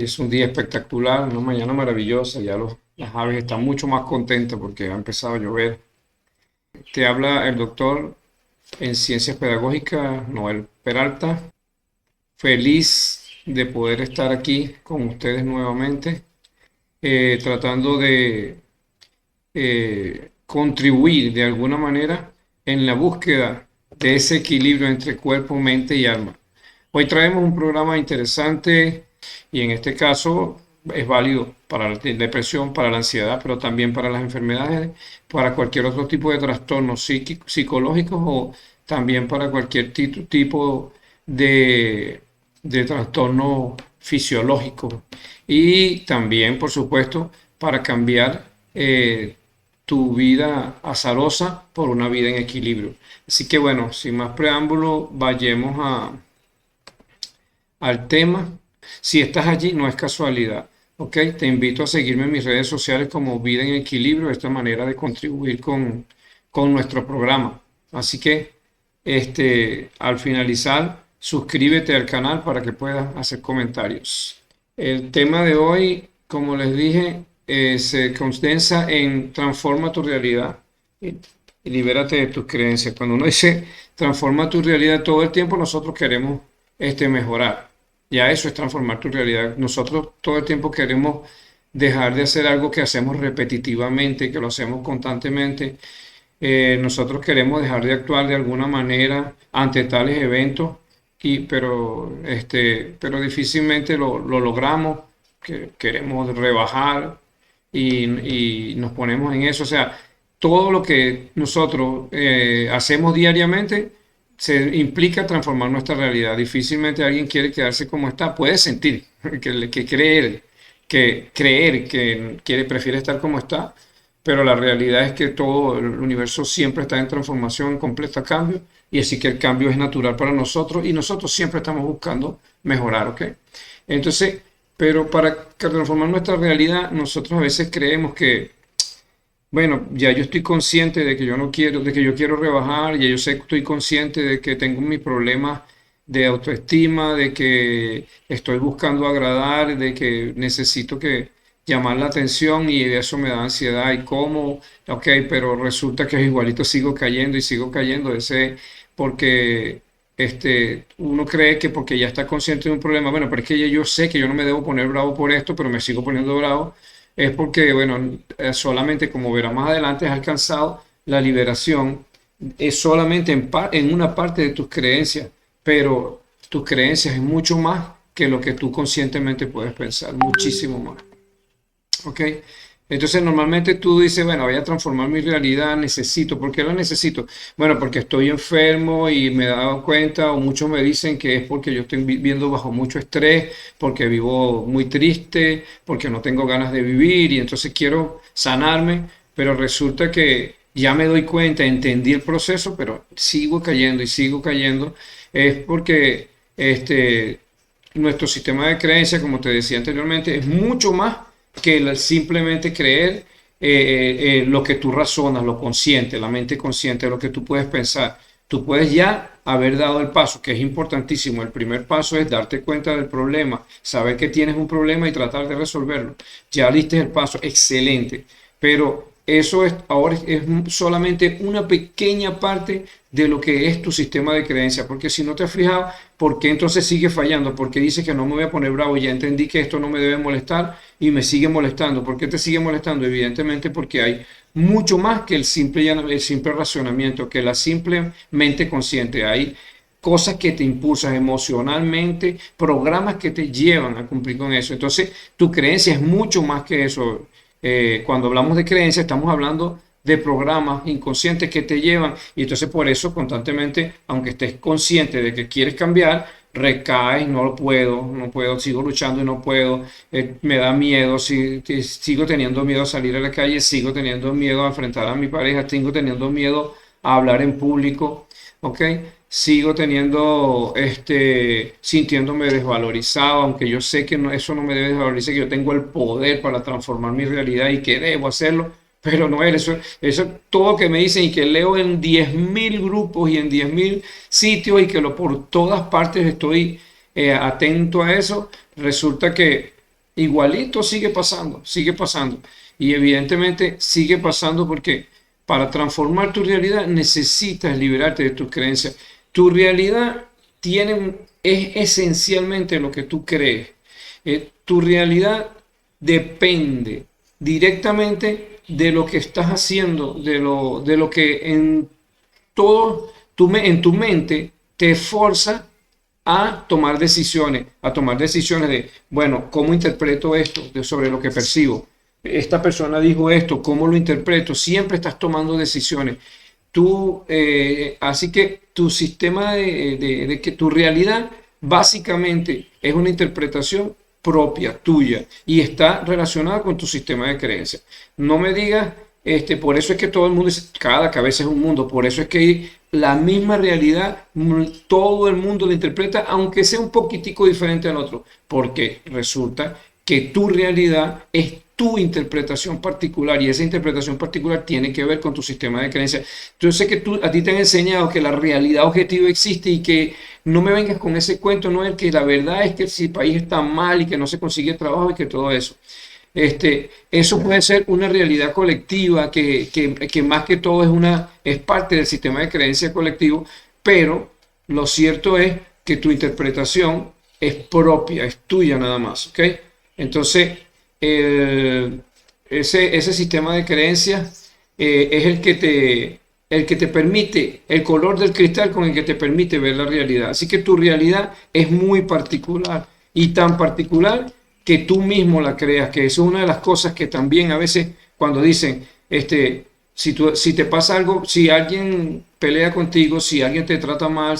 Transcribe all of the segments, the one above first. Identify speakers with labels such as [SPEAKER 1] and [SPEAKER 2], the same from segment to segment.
[SPEAKER 1] es un día espectacular, una mañana maravillosa. Ya las aves están mucho más contentas porque ha empezado a llover. Te habla el doctor en Ciencias Pedagógicas, Noel Peralta. Feliz de poder estar aquí con ustedes nuevamente, tratando de contribuir de alguna manera en la búsqueda de ese equilibrio entre cuerpo, mente y alma. Hoy traemos un programa interesante y en este caso es válido para la depresión, para la ansiedad, pero también para las enfermedades, para cualquier otro tipo de trastornos psicológicos o también para cualquier tipo de, de trastorno fisiológico. Y también, por supuesto, para cambiar tu vida azarosa por una vida en equilibrio. Así que bueno, sin más preámbulo, vayamos al tema. Si estás allí, no es casualidad. ¿Ok? Te invito a seguirme en mis redes sociales como Vida en Equilibrio, esta manera de contribuir con nuestro programa. Así que al finalizar, suscríbete al canal para que puedas hacer comentarios. El tema de hoy, como les dije, se condensa en transforma tu realidad y libérate de tus creencias. Cuando uno dice transforma tu realidad, todo el tiempo nosotros queremos mejorar. Ya eso es transformar tu realidad. Nosotros todo el tiempo queremos dejar de hacer algo que hacemos repetitivamente, que lo hacemos constantemente. Nosotros queremos dejar de actuar de alguna manera ante tales eventos, pero difícilmente lo logramos, que queremos rebajar y nos ponemos en eso. O sea, todo lo que nosotros hacemos diariamente se implica transformar nuestra realidad. Difícilmente alguien quiere quedarse como está. Puede sentir, creer que prefiere estar como está, pero la realidad es que todo el universo siempre está en transformación, en completo cambio, y así que el cambio es natural para nosotros y nosotros siempre estamos buscando mejorar, ¿ok? Entonces, pero para transformar nuestra realidad, nosotros a veces creemos que bueno, ya yo estoy consciente de que yo no quiero, de que yo quiero rebajar, ya yo sé que estoy consciente de que tengo mis problemas de autoestima, de que estoy buscando agradar, de que necesito que llamar la atención y eso me da ansiedad y cómo, ok, pero resulta que igualito sigo cayendo y sigo cayendo, ese porque uno cree que porque ya está consciente de un problema, bueno, pero es que ya yo sé que yo no me debo poner bravo por esto, pero me sigo poniendo bravo es porque, bueno, solamente como verá más adelante has alcanzado la liberación, es solamente en una parte de tus creencias, pero tus creencias es mucho más que lo que tú conscientemente puedes pensar, muchísimo más. ¿Ok? Entonces normalmente tú dices, bueno, voy a transformar mi realidad, necesito, ¿por qué lo necesito? Bueno, porque estoy enfermo y me he dado cuenta, o muchos me dicen que es porque yo estoy viviendo bajo mucho estrés, porque vivo muy triste, porque no tengo ganas de vivir y entonces quiero sanarme, pero resulta que ya me doy cuenta, entendí el proceso, pero sigo cayendo y sigo cayendo, es porque nuestro sistema de creencias, como te decía anteriormente, es mucho más que simplemente creer lo que tú razonas, lo consciente, la mente consciente, lo que tú puedes pensar. Tú puedes ya haber dado el paso, que es importantísimo. El primer paso es darte cuenta del problema, saber que tienes un problema y tratar de resolverlo. Ya diste el paso, excelente. Pero eso ahora es solamente una pequeña parte de lo que es tu sistema de creencias, porque si no te has fijado, ¿por qué entonces sigue fallando? Porque dices que no me voy a poner bravo, ya entendí que esto no me debe molestar y me sigue molestando. ¿Por qué te sigue molestando? Evidentemente porque hay mucho más que el simple racionamiento, que la simple mente consciente. Hay cosas que te impulsan emocionalmente, programas que te llevan a cumplir con eso. Entonces, tu creencia es mucho más que eso. Cuando hablamos de creencia, estamos hablando de programas inconscientes que te llevan y entonces por eso constantemente, aunque estés consciente de que quieres cambiar, recaes, no puedo, sigo luchando y no puedo, me da miedo, sigo teniendo miedo a salir a la calle, sigo teniendo miedo a enfrentar a mi pareja, sigo teniendo miedo a hablar en público, ¿ok? Sigo teniendo, sintiéndome desvalorizado, aunque yo sé que eso no me debe desvalorizar, que yo tengo el poder para transformar mi realidad y que debo hacerlo, pero no es eso todo que me dicen y que leo en 10.000 grupos y en 10.000 sitios y que por todas partes estoy atento a eso, resulta que igualito sigue pasando. Y evidentemente sigue pasando porque para transformar tu realidad necesitas liberarte de tus creencias. Tu realidad es esencialmente lo que tú crees. Tu realidad depende directamente de lo que estás haciendo, de lo que en todo en tu mente te forza a tomar decisiones de, bueno, ¿cómo interpreto esto sobre lo que percibo? Esta persona dijo esto, ¿cómo lo interpreto? Siempre estás tomando decisiones. Así que tu sistema de que tu realidad básicamente es una interpretación propia, tuya, y está relacionada con tu sistema de creencias. No me digas, por eso es que todo el mundo dice, cada cabeza es un mundo, por eso es que la misma realidad, todo el mundo la interpreta, aunque sea un poquitico diferente al otro, porque resulta que tu realidad es tu interpretación particular y esa interpretación particular tiene que ver con tu sistema de creencias. Yo sé que a ti te han enseñado que la realidad objetiva existe y que no me vengas con ese cuento, no es que la verdad es que el país está mal y que no se consigue trabajo y que todo eso. Eso puede ser una realidad colectiva que más que todo es parte del sistema de creencias colectivo, pero lo cierto es que tu interpretación es propia, es tuya nada más, ¿ok? Entonces, ese sistema de creencias es el que te permite, el color del cristal con el que te permite ver la realidad. Así que tu realidad es muy particular y tan particular que tú mismo la creas, que eso es una de las cosas que también a veces cuando dicen, si te pasa algo, si alguien pelea contigo, si alguien te trata mal,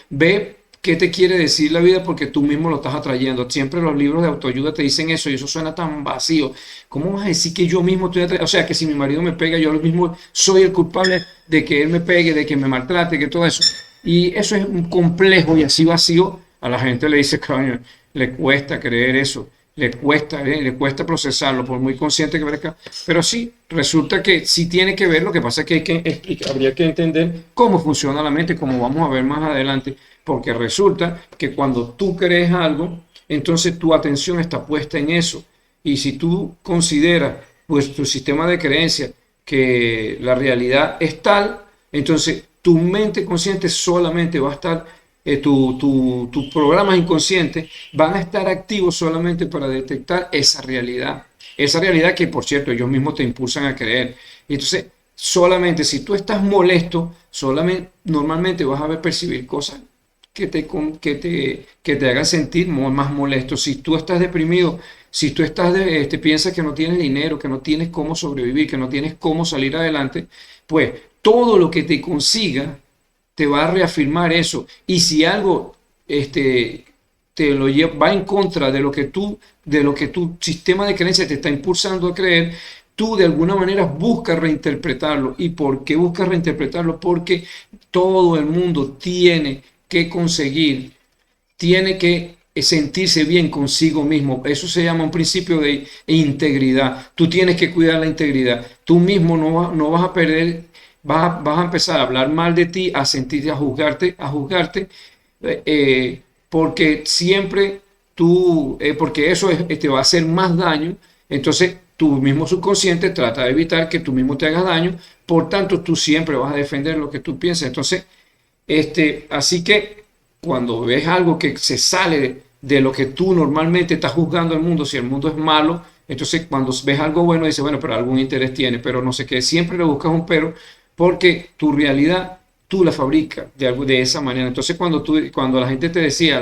[SPEAKER 1] ve qué te quiere decir la vida porque tú mismo lo estás atrayendo. Siempre los libros de autoayuda te dicen eso y eso suena tan vacío. ¿Cómo vas a decir que yo mismo estoy atrayendo? O sea, que si mi marido me pega, yo mismo soy el culpable de que él me pegue, de que me maltrate, que todo eso. Y eso es un complejo y así vacío. A la gente le dice, coño, le cuesta creer eso. Le cuesta procesarlo, por muy consciente que parezca, pero sí, resulta que sí tiene que ver, lo que pasa es que, habría que entender cómo funciona la mente, como vamos a ver más adelante, porque resulta que cuando tú crees algo, entonces tu atención está puesta en eso, y si tú consideras, pues, tu sistema de creencias, que la realidad es tal, entonces tu mente consciente solamente va a estar tus programas inconscientes van a estar activos solamente para detectar esa realidad que por cierto ellos mismos te impulsan a creer. Y entonces, solamente si tú estás molesto, normalmente vas a ver percibir cosas que te hagan sentir más molesto. Si tú estás deprimido, si tú piensas que no tienes dinero, que no tienes cómo sobrevivir, que no tienes cómo salir adelante, pues todo lo que te consiga te va a reafirmar eso. Y si algo va en contra de lo que tu sistema de creencias te está impulsando a creer, tú de alguna manera buscas reinterpretarlo. ¿Y por qué buscas reinterpretarlo? Porque todo el mundo tiene que conseguir, tiene que sentirse bien consigo mismo. Eso se llama un principio de integridad. Tú tienes que cuidar la integridad. Tú mismo no vas a perder. Vas a empezar a hablar mal de ti, a sentirte, a juzgarte, porque siempre porque eso te va a hacer más daño. Entonces, tu mismo subconsciente trata de evitar que tú mismo te hagas daño, por tanto, tú siempre vas a defender lo que tú piensas. Entonces, así que cuando ves algo que se sale de lo que tú normalmente estás juzgando al mundo, si el mundo es malo, entonces cuando ves algo bueno, dices, bueno, pero algún interés tiene, pero no sé qué, siempre le buscas un pero, porque tu realidad tú la fabricas de esa manera. Entonces cuando la gente te decía,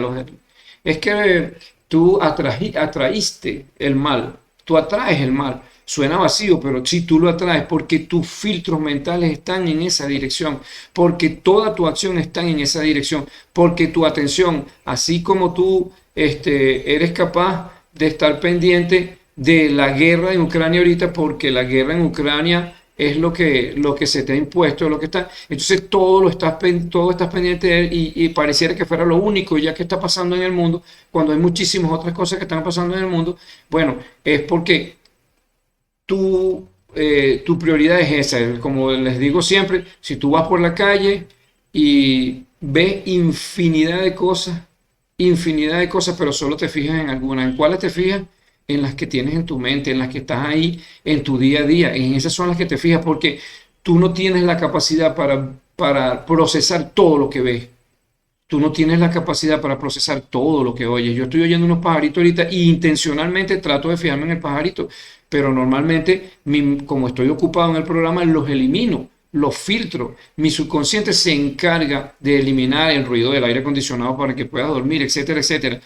[SPEAKER 1] es que tú atraíste el mal, tú atraes el mal. Suena vacío, pero sí tú lo atraes porque tus filtros mentales están en esa dirección, porque toda tu acción está en esa dirección, porque tu atención, así como tú eres capaz de estar pendiente de la guerra en Ucrania ahorita, porque la guerra en Ucrania es lo que se te ha impuesto, lo que está. Entonces todo estás pendiente de él y pareciera que fuera lo único ya que está pasando en el mundo, cuando hay muchísimas otras cosas que están pasando en el mundo. Bueno, es porque tu prioridad es esa. Como les digo siempre, si tú vas por la calle y ves infinidad de cosas, pero solo te fijas en algunas. ¿En cuáles te fijas? en las que tienes en tu mente, en las que estás ahí en tu día a día. En esas son las que te fijas porque tú no tienes la capacidad para procesar todo lo que ves. Tú no tienes la capacidad para procesar todo lo que oyes. Yo estoy oyendo unos pajaritos ahorita y intencionalmente trato de fijarme en el pajarito, pero normalmente, como estoy ocupado en el programa, los elimino, los filtro. Mi subconsciente se encarga de eliminar el ruido del aire acondicionado para que puedas dormir, etcétera, etcétera.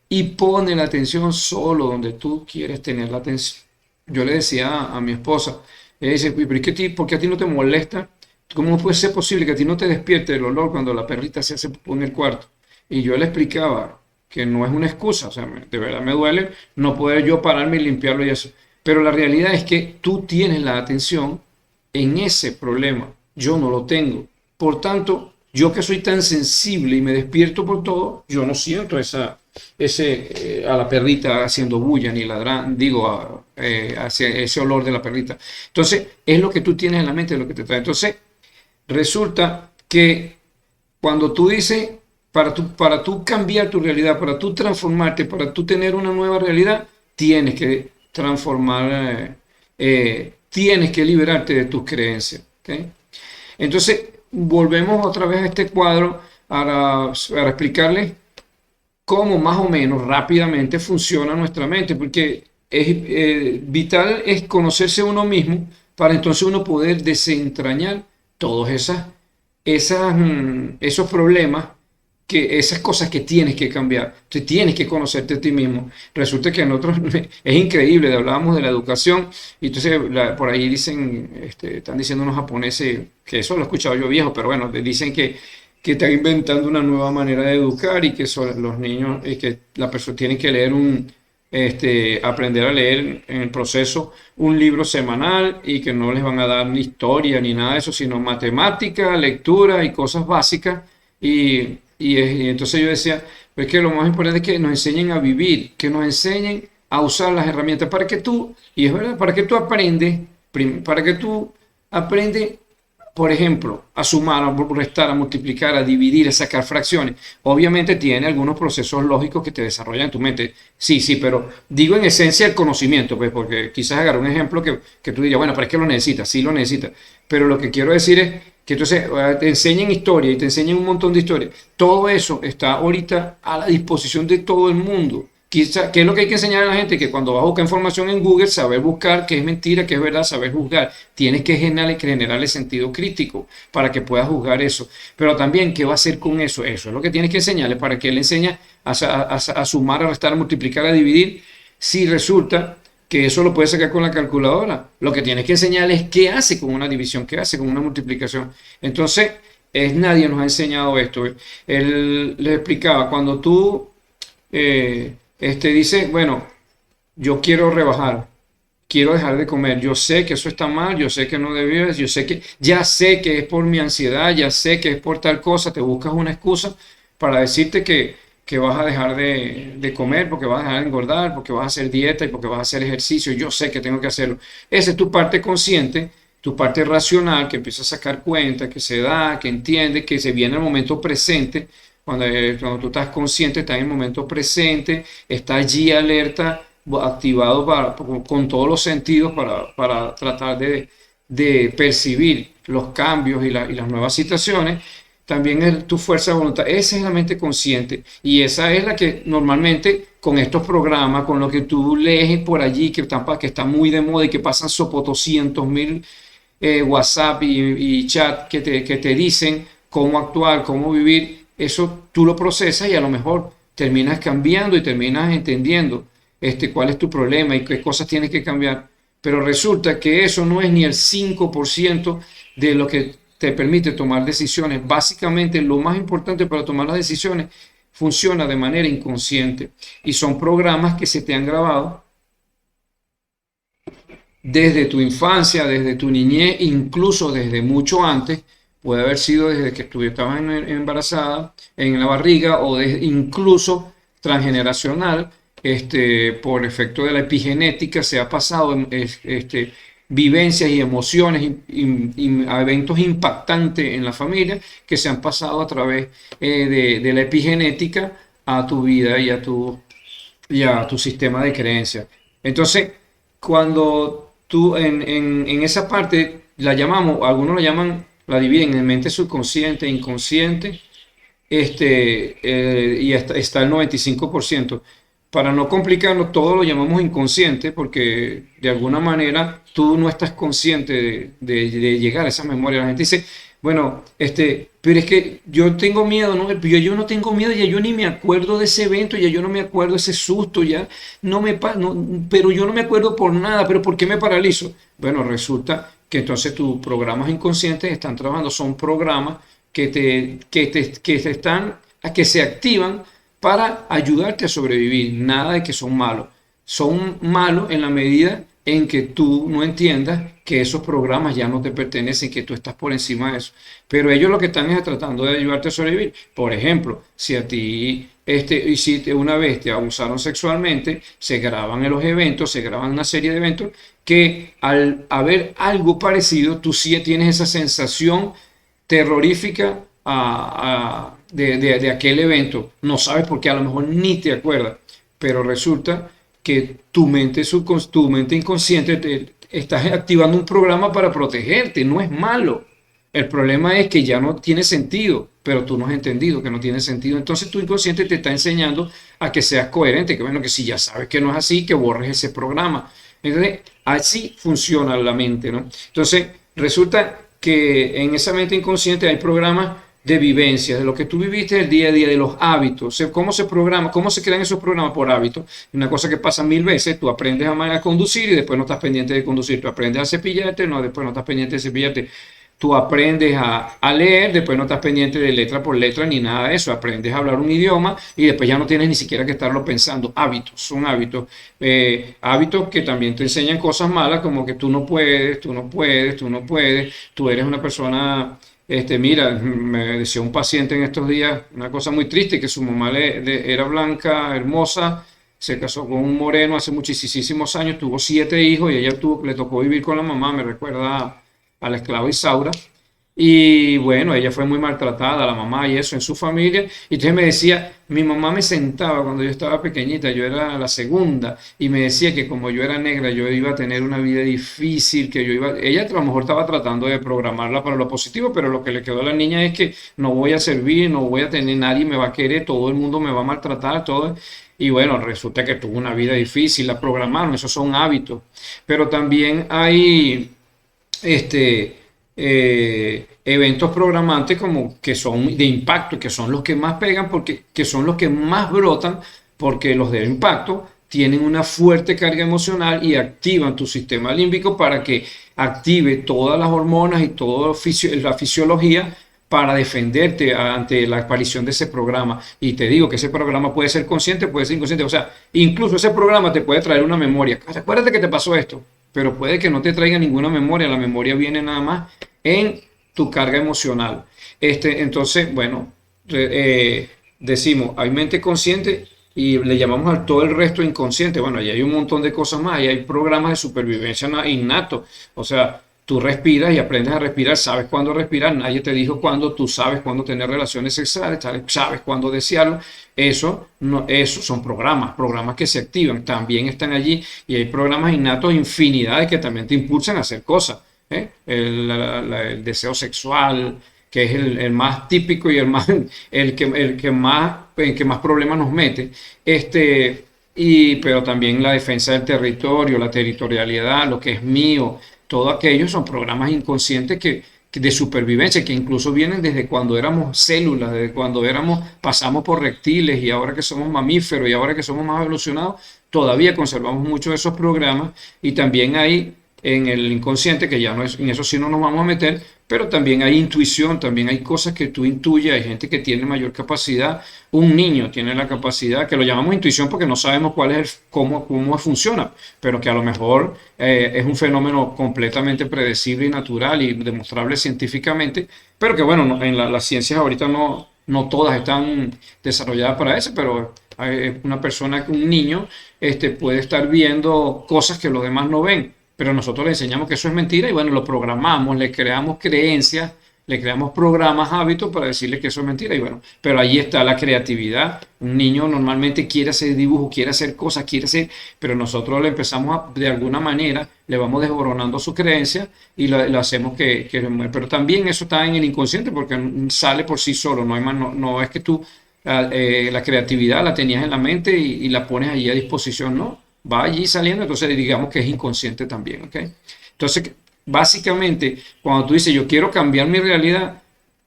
[SPEAKER 1] Y pone la atención solo donde tú quieres tener la atención. Yo le decía a mi esposa, ella dice, pero es que ¿por qué a ti no te molesta? ¿Cómo puede ser posible que a ti no te despierte el olor cuando la perrita se hace popó en el cuarto? Y yo le explicaba que no es una excusa, o sea, de verdad me duele no poder yo pararme y limpiarlo y eso. Pero la realidad es que tú tienes la atención en ese problema. Yo no lo tengo. Por tanto, yo que soy tan sensible y me despierto por todo, yo no siento a la perrita haciendo bulla ni ladrando, digo, hacia ese olor de la perrita. Entonces, es lo que tú tienes en la mente, es lo que te trae. Entonces, resulta que cuando tú dices, para tú cambiar tu realidad, para tú transformarte, para tú tener una nueva realidad, tienes que transformar, tienes que liberarte de tus creencias. ¿Okay? Entonces, volvemos otra vez a este cuadro para explicarles cómo más o menos rápidamente funciona nuestra mente, porque es vital es conocerse uno mismo para entonces uno poder desentrañar todos esos problemas, esas cosas que tienes que cambiar. Entonces tienes que conocerte a ti mismo. Resulta que nosotros es increíble, hablábamos de la educación y entonces por ahí dicen, están diciendo unos japoneses, que eso lo he escuchado yo viejo, pero bueno, dicen que están inventando una nueva manera de educar y que los niños y que la persona tiene que leer aprender a leer en el proceso un libro semanal y que no les van a dar ni historia ni nada de eso, sino matemática, lectura y cosas básicas. Y entonces yo decía, pues que lo más importante es que nos enseñen a vivir, que nos enseñen a usar las herramientas para que tú, y es verdad, para que tú aprendes, por ejemplo, a sumar, a restar, a multiplicar, a dividir, a sacar fracciones. Obviamente tiene algunos procesos lógicos que te desarrollan en tu mente. Sí, sí, pero digo en esencia el conocimiento, pues, porque quizás agarrar un ejemplo que tú dirías, bueno, pero es que lo necesitas, sí lo necesitas. Pero lo que quiero decir es que entonces te enseñen historia y te enseñen un montón de historias. Todo eso está ahorita a la disposición de todo el mundo. Quizá, ¿qué es lo que hay que enseñar a la gente? Que cuando vas a buscar información en Google, saber buscar qué es mentira, qué es verdad, saber juzgar. Tienes que generarle sentido crítico para que puedas juzgar eso. Pero también, ¿qué va a hacer con eso? Eso es lo que tienes que enseñarle para que él enseñe a sumar, a restar, a multiplicar, a dividir. Si resulta que eso lo puede sacar con la calculadora, lo que tienes que enseñarle es qué hace con una división, qué hace con una multiplicación. Entonces, nadie nos ha enseñado esto. Él les explicaba, cuando tú... dice, bueno, yo quiero rebajar, quiero dejar de comer, yo sé que eso está mal, yo sé que no debes, ya sé que es por mi ansiedad, ya sé que es por tal cosa, te buscas una excusa para decirte que vas a dejar de comer, porque vas a dejar de engordar, porque vas a hacer dieta y porque vas a hacer ejercicio, yo sé que tengo que hacerlo. Esa es tu parte consciente, tu parte racional, que empieza a sacar cuenta, que se da, que entiende, que se viene al momento presente. Cuando tú estás consciente, estás en el momento presente, está allí alerta, activado con todos los sentidos para tratar de percibir los cambios y las nuevas situaciones. También es tu fuerza de voluntad. Esa es la mente consciente y esa es la que normalmente con estos programas, con lo que tú lees por allí, que está muy de moda y que pasan sopotoscientos mil WhatsApp y chat que te dicen cómo actuar, cómo vivir, eso tú lo procesas y a lo mejor terminas cambiando y terminas entendiendo cuál es tu problema y qué cosas tienes que cambiar. Pero resulta que eso no es ni el 5% de lo que te permite tomar decisiones. Básicamente, lo más importante para tomar las decisiones funciona de manera inconsciente y son programas que se te han grabado desde tu infancia, desde tu niñez, incluso desde mucho antes. Puede haber sido desde que estabas embarazada, en la barriga, o incluso transgeneracional, por efecto de la epigenética, se ha pasado vivencias y emociones, eventos impactantes en la familia que se han pasado a través de la epigenética a tu vida y a tu sistema de creencias. Entonces, cuando tú en esa parte la llamamos, algunos la llaman, la dividen en mente subconsciente e inconsciente, y está el 95%. Para no complicarlo, todo lo llamamos inconsciente porque de alguna manera tú no estás consciente de llegar a esa memoria. La gente dice, bueno, pero es que yo tengo miedo, ¿no? Yo no tengo miedo, ya yo ni me acuerdo de ese evento, ya yo no me acuerdo de ese susto, ya no me no, pero yo no me acuerdo por nada, pero ¿por qué me paralizo? Bueno, resulta que entonces tus programas inconscientes están trabajando, son programas que se activan para ayudarte a sobrevivir. Nada de que son malos. Son malos en la medida en que tú no entiendas que esos programas ya no te pertenecen, que tú estás por encima de eso. Pero ellos lo que están es tratando de ayudarte a sobrevivir. Por ejemplo, si a ti hiciste una vez, te abusaron sexualmente, se graban en los eventos, se graban una serie de eventos que al haber algo parecido, tú sí tienes esa sensación terrorífica de aquel evento. No sabes por qué, a lo mejor ni te acuerdas, pero resulta que tu mente inconsciente estás activando un programa para protegerte, no es malo. El problema es que ya no tiene sentido, pero tú no has entendido que no tiene sentido. Entonces tu inconsciente te está enseñando a que seas coherente, que bueno, que si ya sabes que no es así, que borres ese programa. Entonces, así funciona la mente, ¿no? Entonces, resulta que en esa mente inconsciente hay programas de vivencias, de lo que tú viviste el día a día, de los hábitos, cómo se programa, cómo se crean esos programas por hábitos. Una cosa que pasa 1000 veces, tú aprendes a conducir y después no estás pendiente de conducir, tú aprendes a cepillarte, no, después no estás pendiente de cepillarte, tú aprendes a leer, después no estás pendiente de letra por letra ni nada de eso, aprendes a hablar un idioma y después ya no tienes ni siquiera que estarlo pensando. Hábitos, son hábitos. Hábitos que también te enseñan cosas malas como que tú no puedes, tú no puedes, tú no puedes, tú eres una persona. Mira, me decía un paciente en estos días una cosa muy triste, que su mamá era blanca, hermosa, se casó con un moreno hace muchísimos años, tuvo 7 hijos y le tocó vivir con la mamá, me recuerda a la esclava Isaura. Y bueno, ella fue muy maltratada, la mamá y eso en su familia. Y entonces me decía, mi mamá me sentaba cuando yo estaba pequeñita, yo era la segunda, y me decía que como yo era negra, yo iba a tener una vida difícil, ella a lo mejor estaba tratando de programarla para lo positivo, pero lo que le quedó a la niña es que no voy a servir, no voy a tener, nadie me va a querer, todo el mundo me va a maltratar, todo. Y bueno, resulta que tuvo una vida difícil, la programaron, esos son hábitos. Pero también hay eventos programantes como que son de impacto, que son los que más pegan, porque que son los que más brotan, porque los de impacto tienen una fuerte carga emocional y activan tu sistema límbico para que active todas las hormonas y toda la fisiología para defenderte ante la aparición de ese programa. Y te digo que ese programa puede ser consciente, puede ser inconsciente. O sea, incluso ese programa te puede traer una memoria. Acuérdate que te pasó esto, pero puede que no te traiga ninguna memoria. La memoria viene nada más en tu carga emocional. Entonces, bueno, decimos, hay mente consciente y le llamamos a todo el resto inconsciente. Bueno, ahí hay un montón de cosas más, ahí hay programas de supervivencia innatos. O sea, tú respiras y aprendes a respirar, sabes cuándo respirar, nadie te dijo cuándo, tú sabes cuándo tener relaciones sexuales, sabes cuándo desearlo. Eso son programas que se activan, también están allí, y hay programas innatos, infinidades que también te impulsan a hacer cosas. El deseo sexual, que es el más típico y el que más problemas nos mete. Pero también la defensa del territorio, la territorialidad, lo que es mío, todo aquello son programas inconscientes de supervivencia, que incluso vienen desde cuando éramos células, desde cuando pasamos por reptiles, y ahora que somos mamíferos y ahora que somos más evolucionados, todavía conservamos muchos de esos programas. Y también hay en el inconsciente, que ya no es, en eso sí no nos vamos a meter, pero también hay intuición, también hay cosas que tú intuyes, hay gente que tiene mayor capacidad. Un niño tiene la capacidad, que lo llamamos intuición porque no sabemos cómo funciona, pero que a lo mejor es un fenómeno completamente predecible y natural y demostrable científicamente, pero que bueno, en las ciencias ahorita no todas están desarrolladas para eso, pero una persona, un niño, puede estar viendo cosas que los demás no ven, pero nosotros le enseñamos que eso es mentira y bueno, lo programamos, le creamos creencias Le creamos programas, hábitos para decirle que eso es mentira. Y bueno, pero ahí está la creatividad. Un niño normalmente quiere hacer dibujo, quiere hacer cosas, quiere hacer, pero nosotros le empezamos de alguna manera, le vamos desboronando su creencia y lo hacemos pero también eso está en el inconsciente porque sale por sí solo. No hay más, no es que tú la creatividad la tenías en la mente y la pones allí a disposición, no, va allí saliendo, entonces digamos que es inconsciente también, ¿ok? Entonces, básicamente, cuando tú dices yo quiero cambiar mi realidad,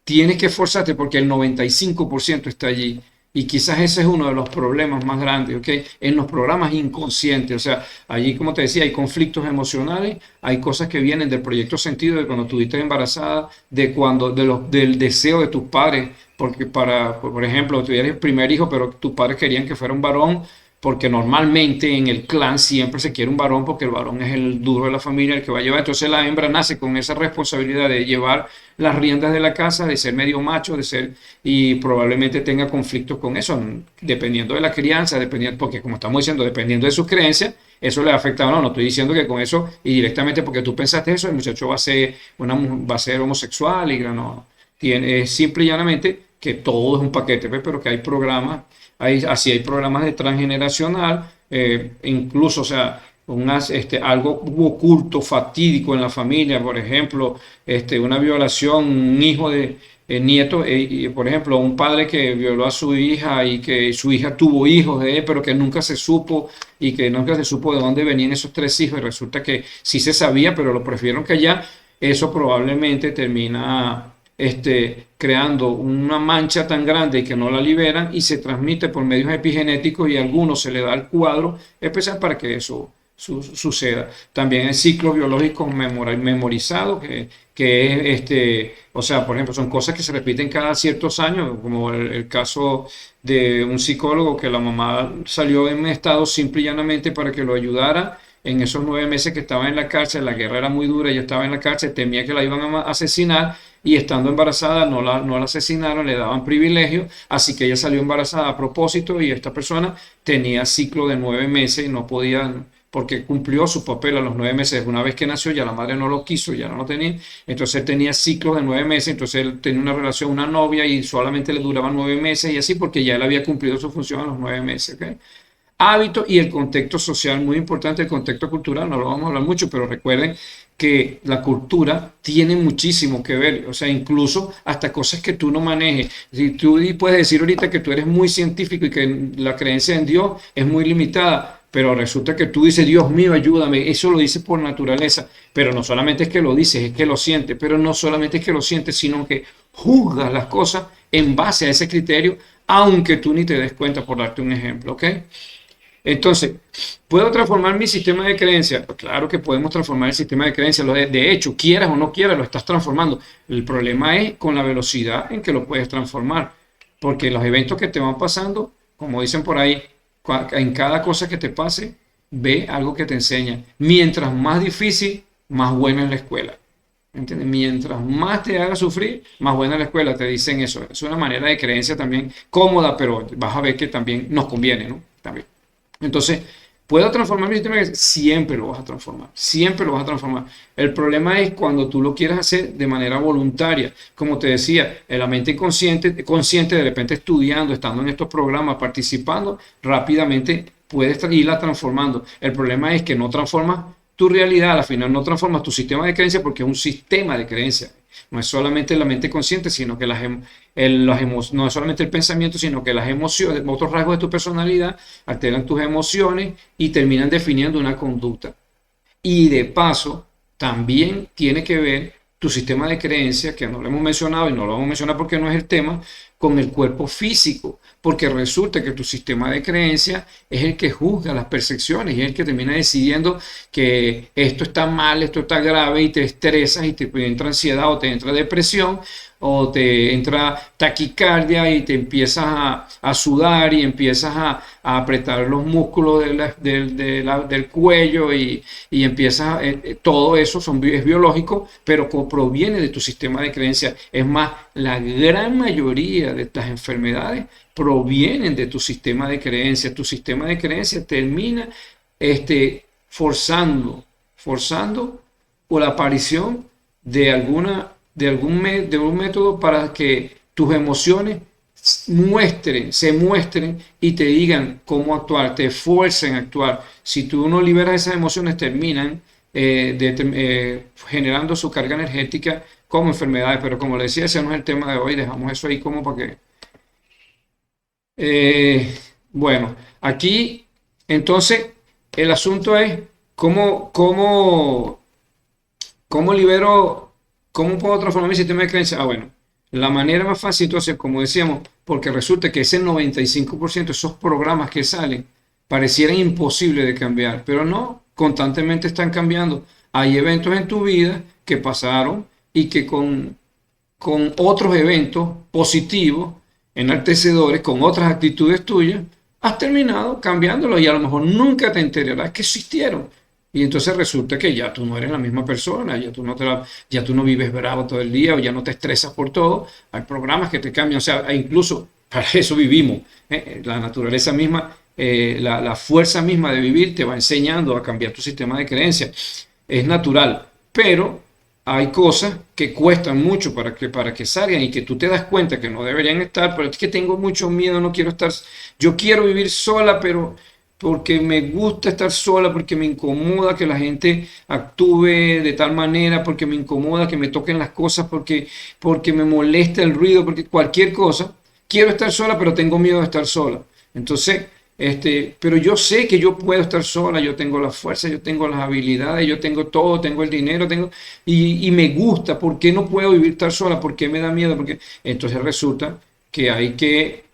[SPEAKER 1] tienes que esforzarte porque el 95% está allí. Y quizás ese es uno de los problemas más grandes, ¿ok? En los programas inconscientes, o sea, allí, como te decía, hay conflictos emocionales, hay cosas que vienen del proyecto sentido de cuando estuviste embarazada, del deseo de tus padres, porque por ejemplo, tú eres el primer hijo, pero tus padres querían que fuera un varón, porque normalmente en el clan siempre se quiere un varón porque el varón es el duro de la familia, el que va a llevar. Entonces la hembra nace con esa responsabilidad de llevar las riendas de la casa, de ser medio macho, y probablemente tenga conflictos con eso, dependiendo de la crianza, porque como estamos diciendo, dependiendo de sus creencias, eso le afecta o no. No estoy diciendo que con eso y directamente porque tú pensaste eso, el muchacho va a ser homosexual y no. Tiene simple y llanamente que todo es un paquete, ¿ves? Pero que hay programas, así hay programas de transgeneracional, incluso, o sea, algo oculto, fatídico en la familia, por ejemplo, una violación, un hijo de nieto, y, por ejemplo, un padre que violó a su hija y que su hija tuvo hijos de él, pero que nunca se supo y que nunca se supo de dónde venían esos tres hijos, y resulta que sí se sabía, pero lo prefirieron callar, eso probablemente termina creando una mancha tan grande que no la liberan y se transmite por medios epigenéticos y a algunos se le da el cuadro especial para que eso suceda. También hay ciclos biológicos memorizados que es, o sea, por ejemplo, son cosas que se repiten cada ciertos años, como el caso de un psicólogo que la mamá salió en un estado simple y llanamente para que lo ayudara en esos 9 meses que estaba en la cárcel. La guerra era muy dura, ella estaba en la cárcel, temía que la iban a asesinar y estando embarazada no la asesinaron, le daban privilegios, así que ella salió embarazada a propósito y esta persona tenía ciclo de 9 meses y no podía, porque cumplió su papel a los 9 meses. Una vez que nació ya la madre no lo quiso, ya no lo tenía, entonces él tenía ciclos de 9 meses, entonces él tenía una relación, una novia y solamente le duraban 9 meses y así porque ya él había cumplido su función a los 9 meses, ¿ok? Hábitos y el contexto social, muy importante, el contexto cultural, no lo vamos a hablar mucho, pero recuerden que la cultura tiene muchísimo que ver, o sea, incluso hasta cosas que tú no manejes. Si tú puedes decir ahorita que tú eres muy científico y que la creencia en Dios es muy limitada, pero resulta que tú dices, Dios mío, ayúdame, eso lo dices por naturaleza, pero no solamente es que lo dices, es que lo sientes, pero no solamente es que lo sientes, sino que juzgas las cosas en base a ese criterio, aunque tú ni te des cuenta, por darte un ejemplo, ¿ok? Entonces, ¿puedo transformar mi sistema de creencias? Pues claro que podemos transformar el sistema de creencias. De hecho, quieras o no quieras, lo estás transformando. El problema es con la velocidad en que lo puedes transformar. Porque los eventos que te van pasando, como dicen por ahí, en cada cosa que te pase, ve algo que te enseña. Mientras más difícil, más buena es la escuela. ¿Entiendes? Mientras más te haga sufrir, más buena es la escuela. Te dicen eso. Es una manera de creencia también cómoda, pero vas a ver que también nos conviene, ¿no? También. Entonces, ¿puedo transformar mi sistema de creencias? Siempre lo vas a transformar, siempre lo vas a transformar. El problema es cuando tú lo quieras hacer de manera voluntaria. Como te decía, en la mente consciente, de repente estudiando, estando en estos programas, participando, rápidamente puedes irla transformando. El problema es que no transformas tu realidad, al final no transformas tu sistema de creencias porque es un sistema de creencias. No es solamente la mente consciente, sino que no es solamente el pensamiento, sino que las emociones, otros rasgos de tu personalidad alteran tus emociones y terminan definiendo una conducta. Y de paso, también tiene que ver tu sistema de creencias, que no lo hemos mencionado y no lo vamos a mencionar porque no es el tema, con el cuerpo físico, porque resulta que tu sistema de creencias es el que juzga las percepciones y es el que termina decidiendo que esto está mal, esto está grave y te estresas y te entra ansiedad o te entra depresión o te entra taquicardia y te empiezas a sudar y empiezas a apretar los músculos del cuello y empiezas, todo eso es biológico, pero proviene de tu sistema de creencias. Es más, la gran mayoría de estas enfermedades provienen de tu sistema de creencias. Tu sistema de creencias termina forzando por la aparición de alguna de un método para que tus emociones se muestren y te digan cómo actuar, te fuercen a actuar. Si tú no liberas esas emociones, terminan generando su carga energética como enfermedades. Pero como le decía, ese no es el tema de hoy, dejamos eso ahí como para que... eh, bueno, aquí entonces el asunto es cómo libero, cómo puedo transformar mi sistema de creencias. Ah, bueno, la manera más fácil, entonces, como decíamos, porque resulta que ese 95% de esos programas que salen parecieran imposibles de cambiar, pero no, constantemente están cambiando. Hay eventos en tu vida que pasaron y que con otros eventos positivos, enaltecedores, con otras actitudes tuyas, has terminado cambiándolo y a lo mejor nunca te enterarás que existieron. Y entonces resulta que ya tú no eres la misma persona, ya tú no vives bravo todo el día o ya no te estresas por todo. Hay programas que te cambian, o sea, e incluso para eso vivimos. La naturaleza misma, la fuerza misma de vivir te va enseñando a cambiar tu sistema de creencias. Es natural, pero hay cosas que cuestan mucho para que salgan y que tú te das cuenta que no deberían estar, pero es que tengo mucho miedo, no quiero estar, yo quiero vivir sola, pero porque me gusta estar sola, porque me incomoda que la gente actúe de tal manera, porque me incomoda que me toquen las cosas, porque me molesta el ruido, porque cualquier cosa, quiero estar sola, pero tengo miedo de estar sola. Entonces, pero yo sé que yo puedo estar sola, yo tengo la fuerza, yo tengo las habilidades, yo tengo todo, tengo el dinero, y me gusta. ¿Por qué no puedo vivir estar sola? ¿Por qué me da miedo? Porque entonces resulta que hay que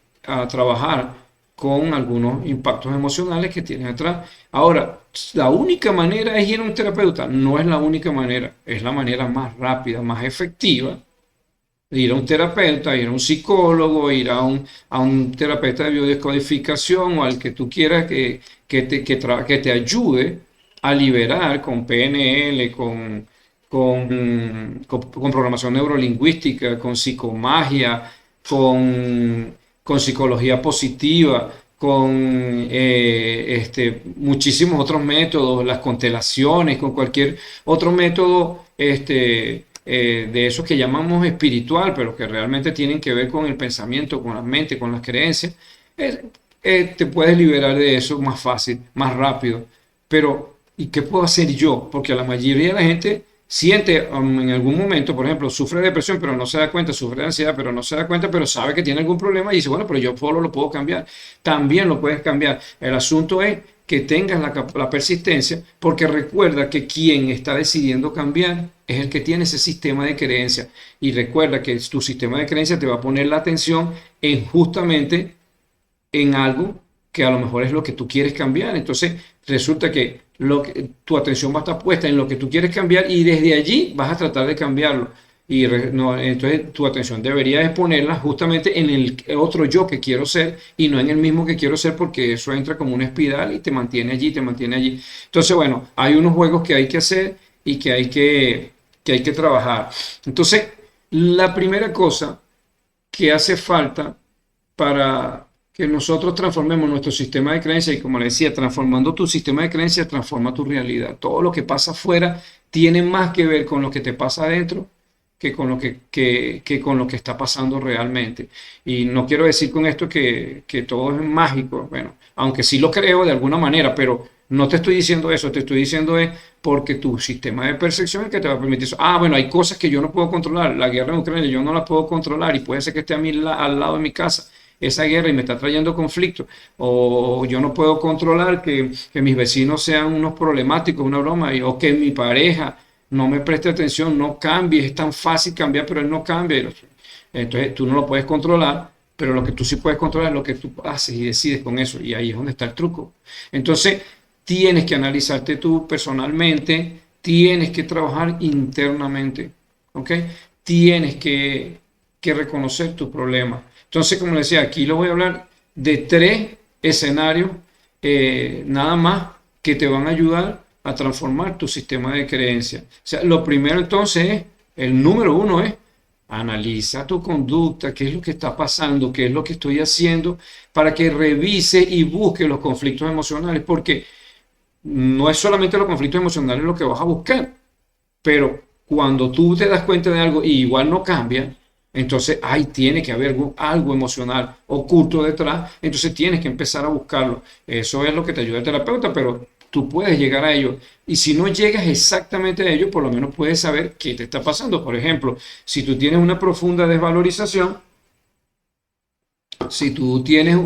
[SPEAKER 1] trabajar con algunos impactos emocionales que tienes atrás. Ahora, la única manera es ir a un terapeuta. No es la única manera, es la manera más rápida, más efectiva ir a un terapeuta, ir a un psicólogo, ir a un terapeuta de biodescodificación o al que tú quieras que te ayude a liberar con PNL, con programación neurolingüística, con psicomagia, con psicología positiva, con muchísimos otros métodos, las constelaciones, con cualquier otro método de esos que llamamos espiritual, pero que realmente tienen que ver con el pensamiento, con la mente, con las creencias, te puedes liberar de eso más fácil, más rápido. Pero, ¿y qué puedo hacer yo? Porque la mayoría de la gente siente en algún momento, por ejemplo, sufre de depresión, pero no se da cuenta, sufre de ansiedad, pero no se da cuenta, pero sabe que tiene algún problema y dice, bueno, pero yo solo lo puedo cambiar. También lo puedes cambiar. El asunto es que tengas la persistencia, porque recuerda que quien está decidiendo cambiar es el que tiene ese sistema de creencias. Y recuerda que tu sistema de creencias te va a poner la atención en justamente en algo que a lo mejor es lo que tú quieres cambiar. Entonces resulta que, tu atención va a estar puesta en lo que tú quieres cambiar y desde allí vas a tratar de cambiarlo. Entonces tu atención debería ponerla justamente en el otro yo que quiero ser y no en el mismo que quiero ser, porque eso entra como una espiral y te mantiene allí, te mantiene allí. Entonces, bueno, hay unos juegos que hay que hacer y que hay que trabajar. Entonces, la primera cosa que hace falta para que nosotros transformemos nuestro sistema de creencias, y como le decía, transformando tu sistema de creencias, transforma tu realidad. Todo lo que pasa afuera tiene más que ver con lo que te pasa adentro que con con lo que está pasando realmente. Y no quiero decir con esto que todo es mágico, bueno, aunque sí lo creo de alguna manera, pero no te estoy diciendo eso, te estoy diciendo es porque tu sistema de percepción es que te va a permitir eso. Ah, bueno, hay cosas que yo no puedo controlar. La guerra en Ucrania yo no la puedo controlar y puede ser que esté a mí al lado de mi casa esa guerra y me está trayendo conflicto. O yo no puedo controlar que mis vecinos sean unos problemáticos, una broma, o que mi pareja no me preste atención, no cambie. Es tan fácil cambiar, pero él no cambia. Entonces tú no lo puedes controlar, pero lo que tú sí puedes controlar es lo que tú haces y decides con eso. Y ahí es donde está el truco. Entonces tienes que analizarte tú personalmente, tienes que trabajar internamente, ¿ok? Tienes que reconocer tus problemas. Entonces, como les decía, aquí lo voy a hablar de 3 escenarios nada más que te van a ayudar a transformar tu sistema de creencias. O sea, lo primero entonces es, el número 1 es, analiza tu conducta, qué es lo que está pasando, qué es lo que estoy haciendo, para que revise y busque los conflictos emocionales, porque no es solamente los conflictos emocionales lo que vas a buscar, pero cuando tú te das cuenta de algo y igual no cambia, entonces ahí tiene que haber algo emocional oculto detrás, entonces tienes que empezar a buscarlo. Eso es lo que te ayuda el terapeuta, pero tú puedes llegar a ello. Y si no llegas exactamente a ello, por lo menos puedes saber qué te está pasando. Por ejemplo, si tú tienes una profunda desvalorización, si tú tienes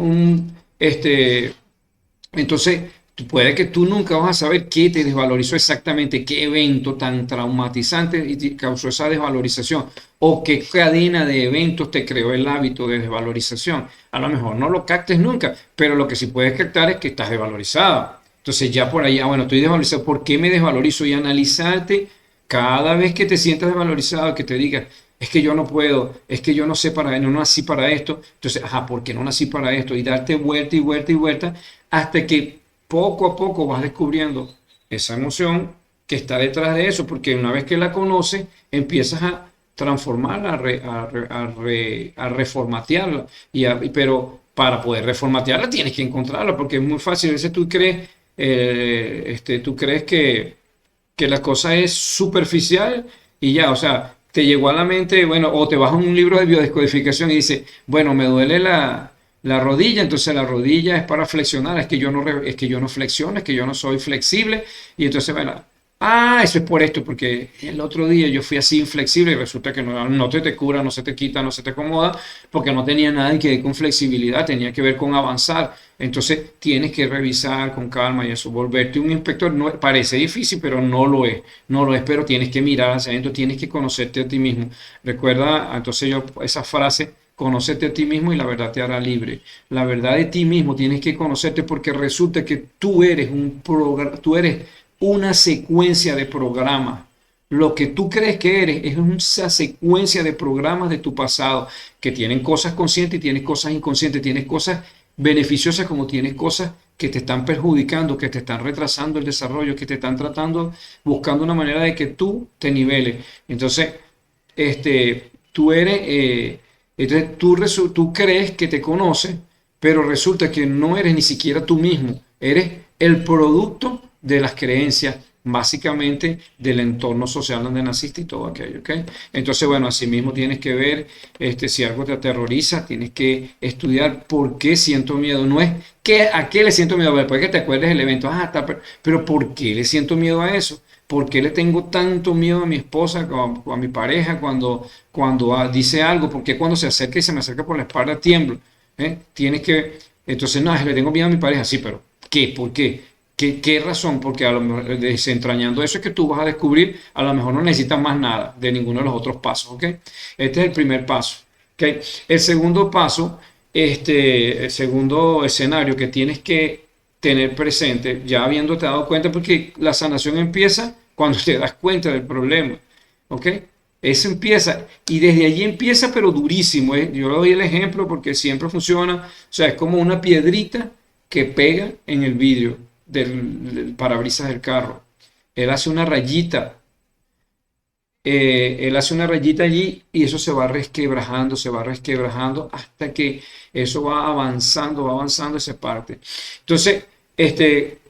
[SPEAKER 1] entonces puede que tú nunca vas a saber qué te desvalorizó exactamente, qué evento tan traumatizante y te causó esa desvalorización, o qué cadena de eventos te creó el hábito de desvalorización. A lo mejor no lo captes nunca, pero lo que sí puedes captar es que estás desvalorizado. Entonces ya por ahí, bueno, estoy desvalorizado, ¿por qué me desvalorizo? Y analizarte cada vez que te sientas desvalorizado, que te digas, es que yo no puedo, es que yo no sé no nací para esto. Entonces, ajá, ¿por qué no nací para esto? Y darte vuelta y vuelta y vuelta hasta que poco a poco vas descubriendo esa emoción que está detrás de eso, porque una vez que la conoces, empiezas a transformarla, a reformatearla. Pero para poder reformatearla tienes que encontrarla, porque es muy fácil. A veces tú crees que la cosa es superficial y ya, o sea, te llegó a la mente, bueno, o te vas a un libro de biodescodificación y dice, bueno, me duele la rodilla, entonces la rodilla es para flexionar, es que yo no flexiono, es que yo no soy flexible, y entonces, bueno, eso es por esto, porque el otro día yo fui así inflexible y resulta que no te cura, no se te quita, no se te acomoda, porque no tenía nada que ver con flexibilidad, tenía que ver con avanzar. Entonces tienes que revisar con calma y eso, volverte un inspector. No, parece difícil, pero no lo es, no lo es, pero tienes que mirar hacia adentro, tienes que conocerte a ti mismo. Recuerda, entonces esa frase, conócete a ti mismo y la verdad te hará libre. La verdad de ti mismo tienes que conocerte porque resulta que tú eres una secuencia de programas. Lo que tú crees que eres es una secuencia de programas de tu pasado que tienen cosas conscientes y tienes cosas inconscientes, tienes cosas beneficiosas como tienes cosas que te están perjudicando, que te están retrasando el desarrollo, que te están buscando una manera de que tú te niveles. Entonces, tú eres, entonces tú crees que te conoces, pero resulta que no eres ni siquiera tú mismo, eres el producto de las creencias, básicamente del entorno social donde naciste y todo aquello, ¿ok? Entonces, bueno, así mismo tienes que ver, si algo te aterroriza, tienes que estudiar por qué siento miedo. No es a qué le siento miedo, después que te acuerdes del evento, pero ¿por qué le siento miedo a eso? ¿Por qué le tengo tanto miedo a mi esposa o a mi pareja cuando dice algo? ¿Por qué cuando se acerca y se me acerca por la espalda tiemblo? Tienes que, entonces, no, le tengo miedo a mi pareja, sí, pero ¿qué? ¿Por qué? ¿Qué razón? Porque a lo mejor desentrañando eso es que tú vas a descubrir, a lo mejor no necesitas más nada de ninguno de los otros pasos, ¿ok? Este es el primer paso, ¿ok? El segundo paso, el segundo escenario que tienes que tener presente, ya habiéndote dado cuenta, porque la sanación empieza cuando te das cuenta del problema, ¿ok? Eso empieza, y desde allí empieza, pero durísimo, ¿eh? Yo le doy el ejemplo porque siempre funciona, o sea, es como una piedrita que pega en el vidrio del parabrisas del carro. Él hace una rayita, él hace una rayita allí y eso se va resquebrajando hasta que eso va avanzando esa parte. Entonces,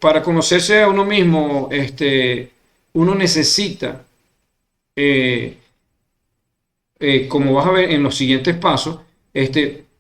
[SPEAKER 1] para conocerse a uno mismo, uno necesita, eh, como vas a ver en los siguientes pasos,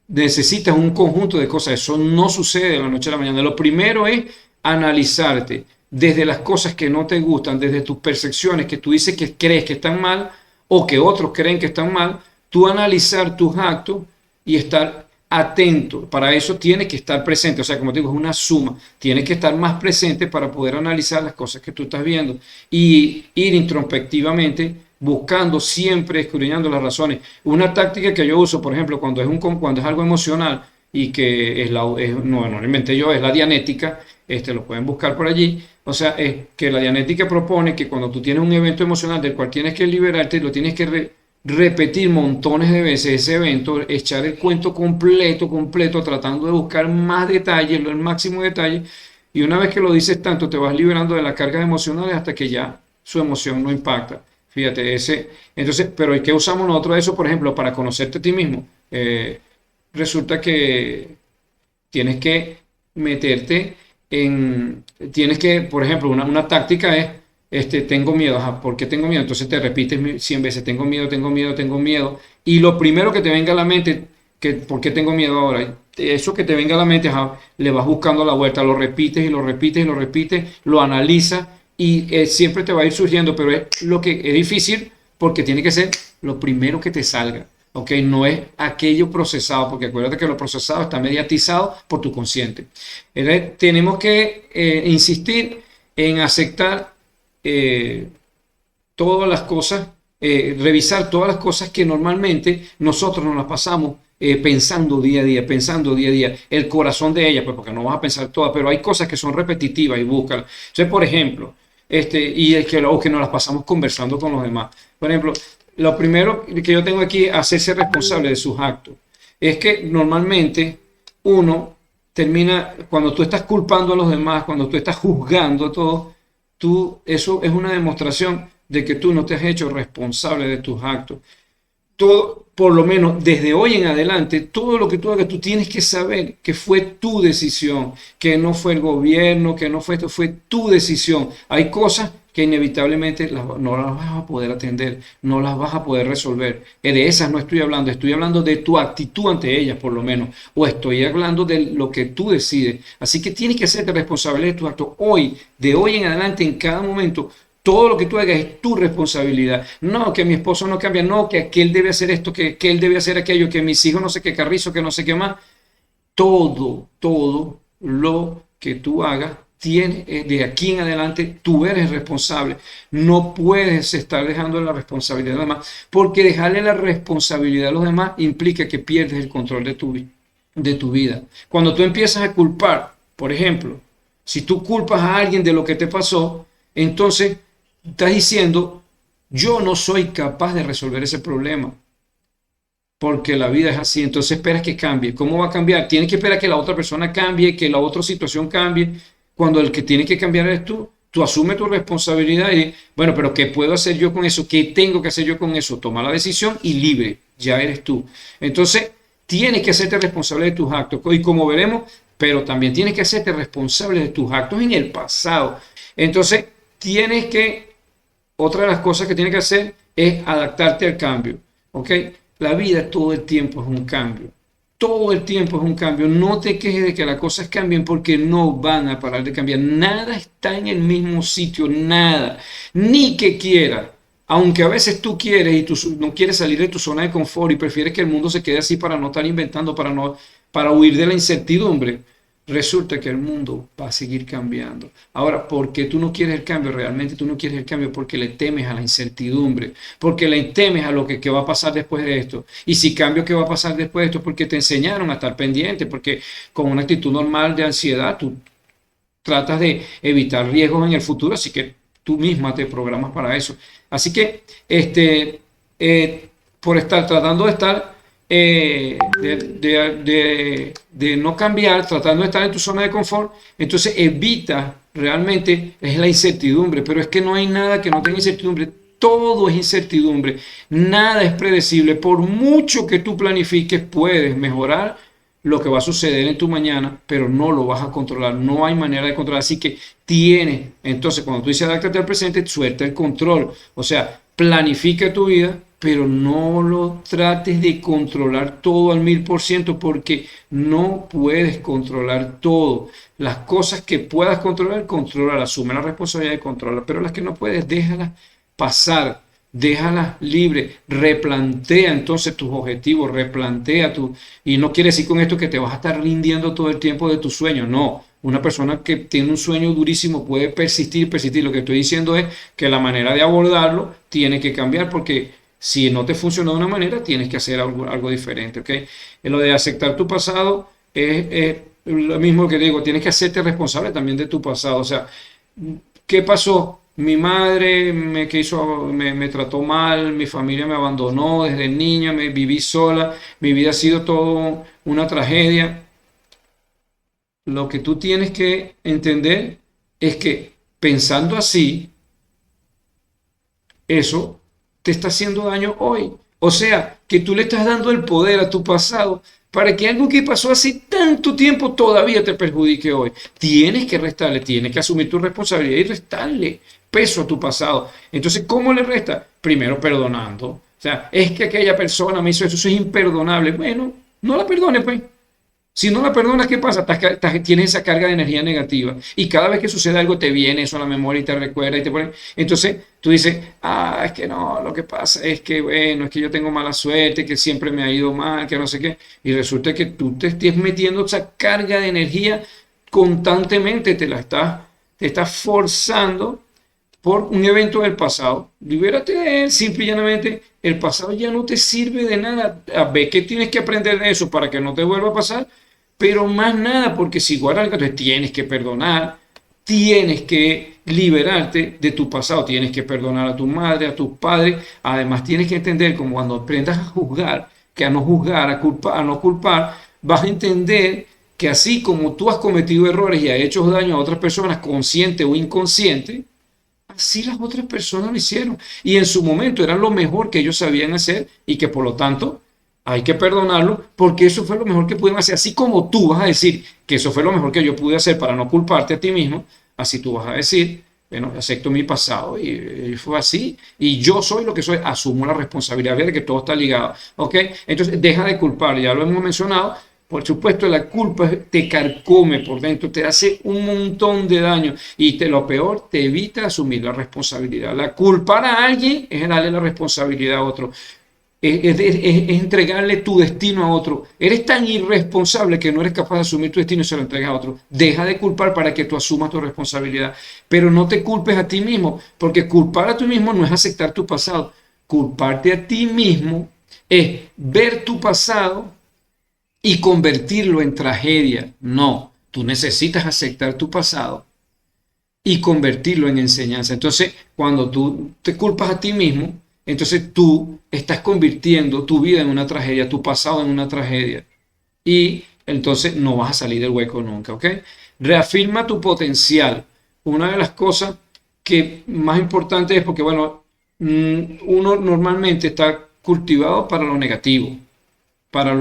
[SPEAKER 1] necesitas un conjunto de cosas. Eso no sucede de la noche a la mañana. Lo primero es analizarte desde las cosas que no te gustan, desde tus percepciones que tú dices que crees que están mal o que otros creen que están mal, tú analizar tus actos y estar atento. Para eso tienes que estar presente. O sea, como te digo, es una suma. Tienes que estar más presente para poder analizar las cosas que tú estás viendo y ir introspectivamente buscando, siempre escudriñando las razones. Una táctica que yo uso, por ejemplo, cuando es algo emocional y que no, no lo inventé yo, es la dianética. Lo pueden buscar por allí. O sea, es que la dianética propone que cuando tú tienes un evento emocional del cual tienes que liberarte, lo tienes que repetir montones de veces ese evento, echar el cuento completo, tratando de buscar más detalles, el máximo detalle, y una vez que lo dices tanto, te vas liberando de las cargas emocionales hasta que ya su emoción no impacta. Fíjate, entonces, pero ¿qué usamos nosotros eso, por ejemplo, para conocerte a ti mismo? Resulta que tienes que meterte tienes que, por ejemplo, una táctica es tengo miedo. Ajá, ¿por qué tengo miedo? Entonces te repites 100 veces, tengo miedo, tengo miedo, tengo miedo. Y lo primero que te venga a la mente, ¿por qué tengo miedo ahora? Eso que te venga a la mente, ajá, le vas buscando la vuelta, lo repites y lo repites y lo repites, lo analizas y siempre te va a ir surgiendo, pero es lo que es difícil porque tiene que ser lo primero que te salga. ¿Ok? No es aquello procesado, porque acuérdate que lo procesado está mediatizado por tu consciente. Tenemos que insistir en aceptar eh, todas las cosas, revisar todas las cosas que normalmente nosotros nos las pasamos pensando día a día, pensando día a día, el corazón de ellas, pues porque no vas a pensar todas, pero hay cosas que son repetitivas y búscalas. Entonces, por ejemplo, y es que, o que nos las pasamos conversando con los demás. Por ejemplo, lo primero que yo tengo aquí, hacerse responsable de sus actos. Es que normalmente uno termina, cuando tú estás culpando a los demás, cuando tú estás juzgando todo, eso es una demostración de que tú no te has hecho responsable de tus actos. Todo, por lo menos desde hoy en adelante, todo lo que tú hagas, tú tienes que saber que fue tu decisión, que no fue el gobierno, que no fue esto, fue tu decisión. Hay cosas que inevitablemente no las vas a poder atender, no las vas a poder resolver. De esas no estoy hablando de tu actitud ante ellas, por lo menos, o estoy hablando de lo que tú decides. Así que tienes que hacerte responsable de tus actos hoy, de hoy en adelante, en cada momento. Todo lo que tú hagas es tu responsabilidad. No, que mi esposo no cambia, no, que aquel debe hacer esto, que él debe hacer aquello, que mis hijos no sé qué carrizo, que no sé qué más. Todo lo que tú hagas, de aquí en adelante, tú eres responsable. No puedes estar dejando la responsabilidad a los demás, porque dejarle la responsabilidad a los demás implica que pierdes el control de tu vida. Cuando tú empiezas a culpar, por ejemplo, si tú culpas a alguien de lo que te pasó, entonces estás diciendo, yo no soy capaz de resolver ese problema, porque la vida es así, entonces esperas que cambie. ¿Cómo va a cambiar? Tienes que esperar que la otra persona cambie, que la otra situación cambie, cuando el que tiene que cambiar eres tú. Tú asumes tu responsabilidad y, bueno, pero ¿qué puedo hacer yo con eso? ¿Qué tengo que hacer yo con eso? Toma la decisión y libre, ya eres tú. Entonces, tienes que hacerte responsable de tus actos. Y como veremos, pero también tienes que hacerte responsable de tus actos en el pasado. Entonces, otra de las cosas que tienes que hacer es adaptarte al cambio. ¿Ok? La vida todo el tiempo es un cambio. Todo el tiempo es un cambio. No te quejes de que las cosas cambien porque no van a parar de cambiar. Nada está en el mismo sitio, nada. Ni que quiera. Aunque a veces tú quieres y tú no quieres salir de tu zona de confort y prefieres que el mundo se quede así para no estar inventando, para huir de la incertidumbre. Resulta que el mundo va a seguir cambiando. Ahora, ¿por qué tú no quieres el cambio? Realmente tú no quieres el cambio porque le temes a la incertidumbre, porque le temes a lo que va a pasar después de esto. Y si cambio, ¿qué va a pasar después de esto? Porque te enseñaron a estar pendiente, porque con una actitud normal de ansiedad tú tratas de evitar riesgos en el futuro, así que tú misma te programas para eso. Así que, por estar tratando de estar de no cambiar, tratando de estar en tu zona de confort, entonces evita realmente es la incertidumbre, pero es que no hay nada que no tenga incertidumbre, todo es incertidumbre, nada es predecible, por mucho que tú planifiques puedes mejorar lo que va a suceder en tu mañana, pero no lo vas a controlar, no hay manera de controlar, así que tienes, entonces cuando tú dices adáptate al presente, suelta el control, o sea, planifica tu vida, pero no lo trates de controlar todo al 1000% porque no puedes controlar todo. Las cosas que puedas controlar, asume la responsabilidad de controlar, pero las que no puedes, déjalas pasar, déjalas libres, replantea entonces tus objetivos, y no quiere decir con esto que te vas a estar rindiendo todo el tiempo de tus sueños, no. Una persona que tiene un sueño durísimo puede persistir. Lo que estoy diciendo es que la manera de abordarlo tiene que cambiar porque si no te funcionó de una manera, tienes que hacer algo diferente, ¿ok? En lo de aceptar tu pasado es lo mismo que digo, tienes que hacerte responsable también de tu pasado. O sea, ¿qué pasó? Mi madre me trató mal, mi familia me abandonó desde niña, me viví sola, mi vida ha sido todo una tragedia. Lo que tú tienes que entender es que pensando así, eso te está haciendo daño hoy. O sea, que tú le estás dando el poder a tu pasado para que algo que pasó hace tanto tiempo todavía te perjudique hoy. Tienes que restarle, tienes que asumir tu responsabilidad y restarle peso a tu pasado. Entonces, ¿cómo le resta? Primero perdonando. O sea, es que aquella persona me hizo eso, eso es imperdonable. Bueno, no la perdone, pues. Si no la perdonas, ¿qué pasa? Tienes esa carga de energía negativa y cada vez que sucede algo te viene eso a la memoria y te recuerda y te pone. Entonces tú dices, es que no, lo que pasa es que, bueno, es que yo tengo mala suerte, que siempre me ha ido mal, que no sé qué. Y resulta que tú te estés metiendo esa carga de energía constantemente, te estás forzando por un evento del pasado. Libérate de él, simple y llanamente. El pasado ya no te sirve de nada. Ve que tienes que aprender de eso para que no te vuelva a pasar, pero más nada, porque si guardas algo, entonces tienes que perdonar, tienes que liberarte de tu pasado, tienes que perdonar a tu madre, a tus padres. Además, tienes que entender, como cuando aprendas a juzgar, que a no juzgar, a no culpar, vas a entender que así como tú has cometido errores y has hecho daño a otras personas, consciente o inconsciente, así las otras personas lo hicieron. Y en su momento era lo mejor que ellos sabían hacer y que por lo tanto hay que perdonarlo porque eso fue lo mejor que pudieron hacer. Así como tú vas a decir que eso fue lo mejor que yo pude hacer para no culparte a ti mismo, así tú vas a decir, bueno, acepto mi pasado y fue así y yo soy lo que soy, asumo la responsabilidad de que todo está ligado. ¿Ok? Entonces deja de culpar, ya lo hemos mencionado. Por supuesto, la culpa te carcome por dentro, te hace un montón de daño y lo peor, te evita asumir la responsabilidad. La culpar a alguien es darle la responsabilidad a otro, es entregarle tu destino a otro. Eres tan irresponsable que no eres capaz de asumir tu destino y se lo entregas a otro. Deja de culpar para que tú asumas tu responsabilidad, pero no te culpes a ti mismo, porque culpar a ti mismo no es aceptar tu pasado. Culparte a ti mismo es ver tu pasado y convertirlo en tragedia. No, tú necesitas aceptar tu pasado y convertirlo en enseñanza. Entonces, cuando tú te culpas a ti mismo, entonces tú estás convirtiendo tu vida en una tragedia, tu pasado en una tragedia. Y entonces no vas a salir del hueco nunca, ¿ok? Reafirma tu potencial. Una de las cosas que más importante es porque, bueno, uno normalmente está cultivado para lo negativo, para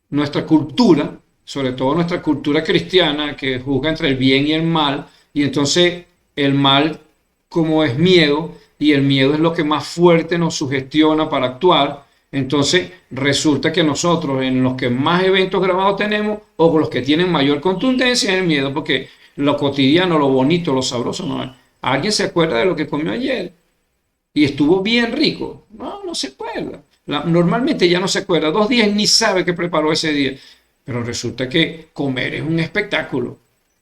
[SPEAKER 1] nuestra cultura, sobre todo nuestra cultura cristiana, que juzga entre el bien y el mal, y entonces el mal como es miedo, y el miedo es lo que más fuerte nos sugestiona para actuar, entonces resulta que nosotros en los que más eventos grabados tenemos, o con los que tienen mayor contundencia, es el miedo, porque lo cotidiano, lo bonito, lo sabroso, no es. ¿Alguien se acuerda de lo que comió ayer? Y estuvo bien rico. No, no se acuerda. Normalmente ya no se acuerda. 2 días ni sabe qué preparó ese día. Pero resulta que comer es un espectáculo.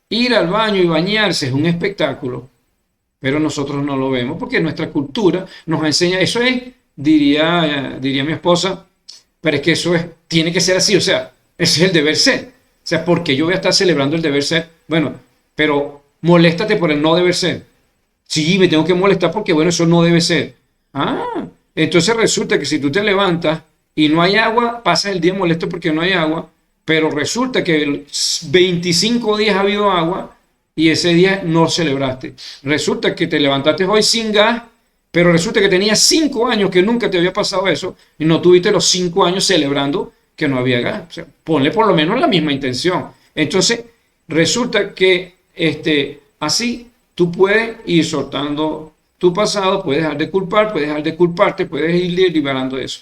[SPEAKER 1] Ir al baño y bañarse es un espectáculo. Pero nosotros no lo vemos porque nuestra cultura nos enseña. Eso es, diría mi esposa, pero es que eso tiene que ser así. O sea, ese es el deber ser. O sea, porque yo voy a estar celebrando el deber ser. Bueno, pero moléstate por el no deber ser. Sí, me tengo que molestar porque, bueno, eso no debe ser. Entonces resulta que si tú te levantas y no hay agua, pasas el día molesto porque no hay agua, pero resulta que 25 días ha habido agua y ese día no celebraste. Resulta que te levantaste hoy sin gas, pero resulta que tenías 5 años que nunca te había pasado eso y no tuviste los 5 años celebrando que no había gas. O sea, ponle por lo menos la misma intención. Entonces, resulta que así tú puedes ir soltando tu pasado, puedes dejar de culpar, puedes dejar de culparte, puedes ir liberando eso.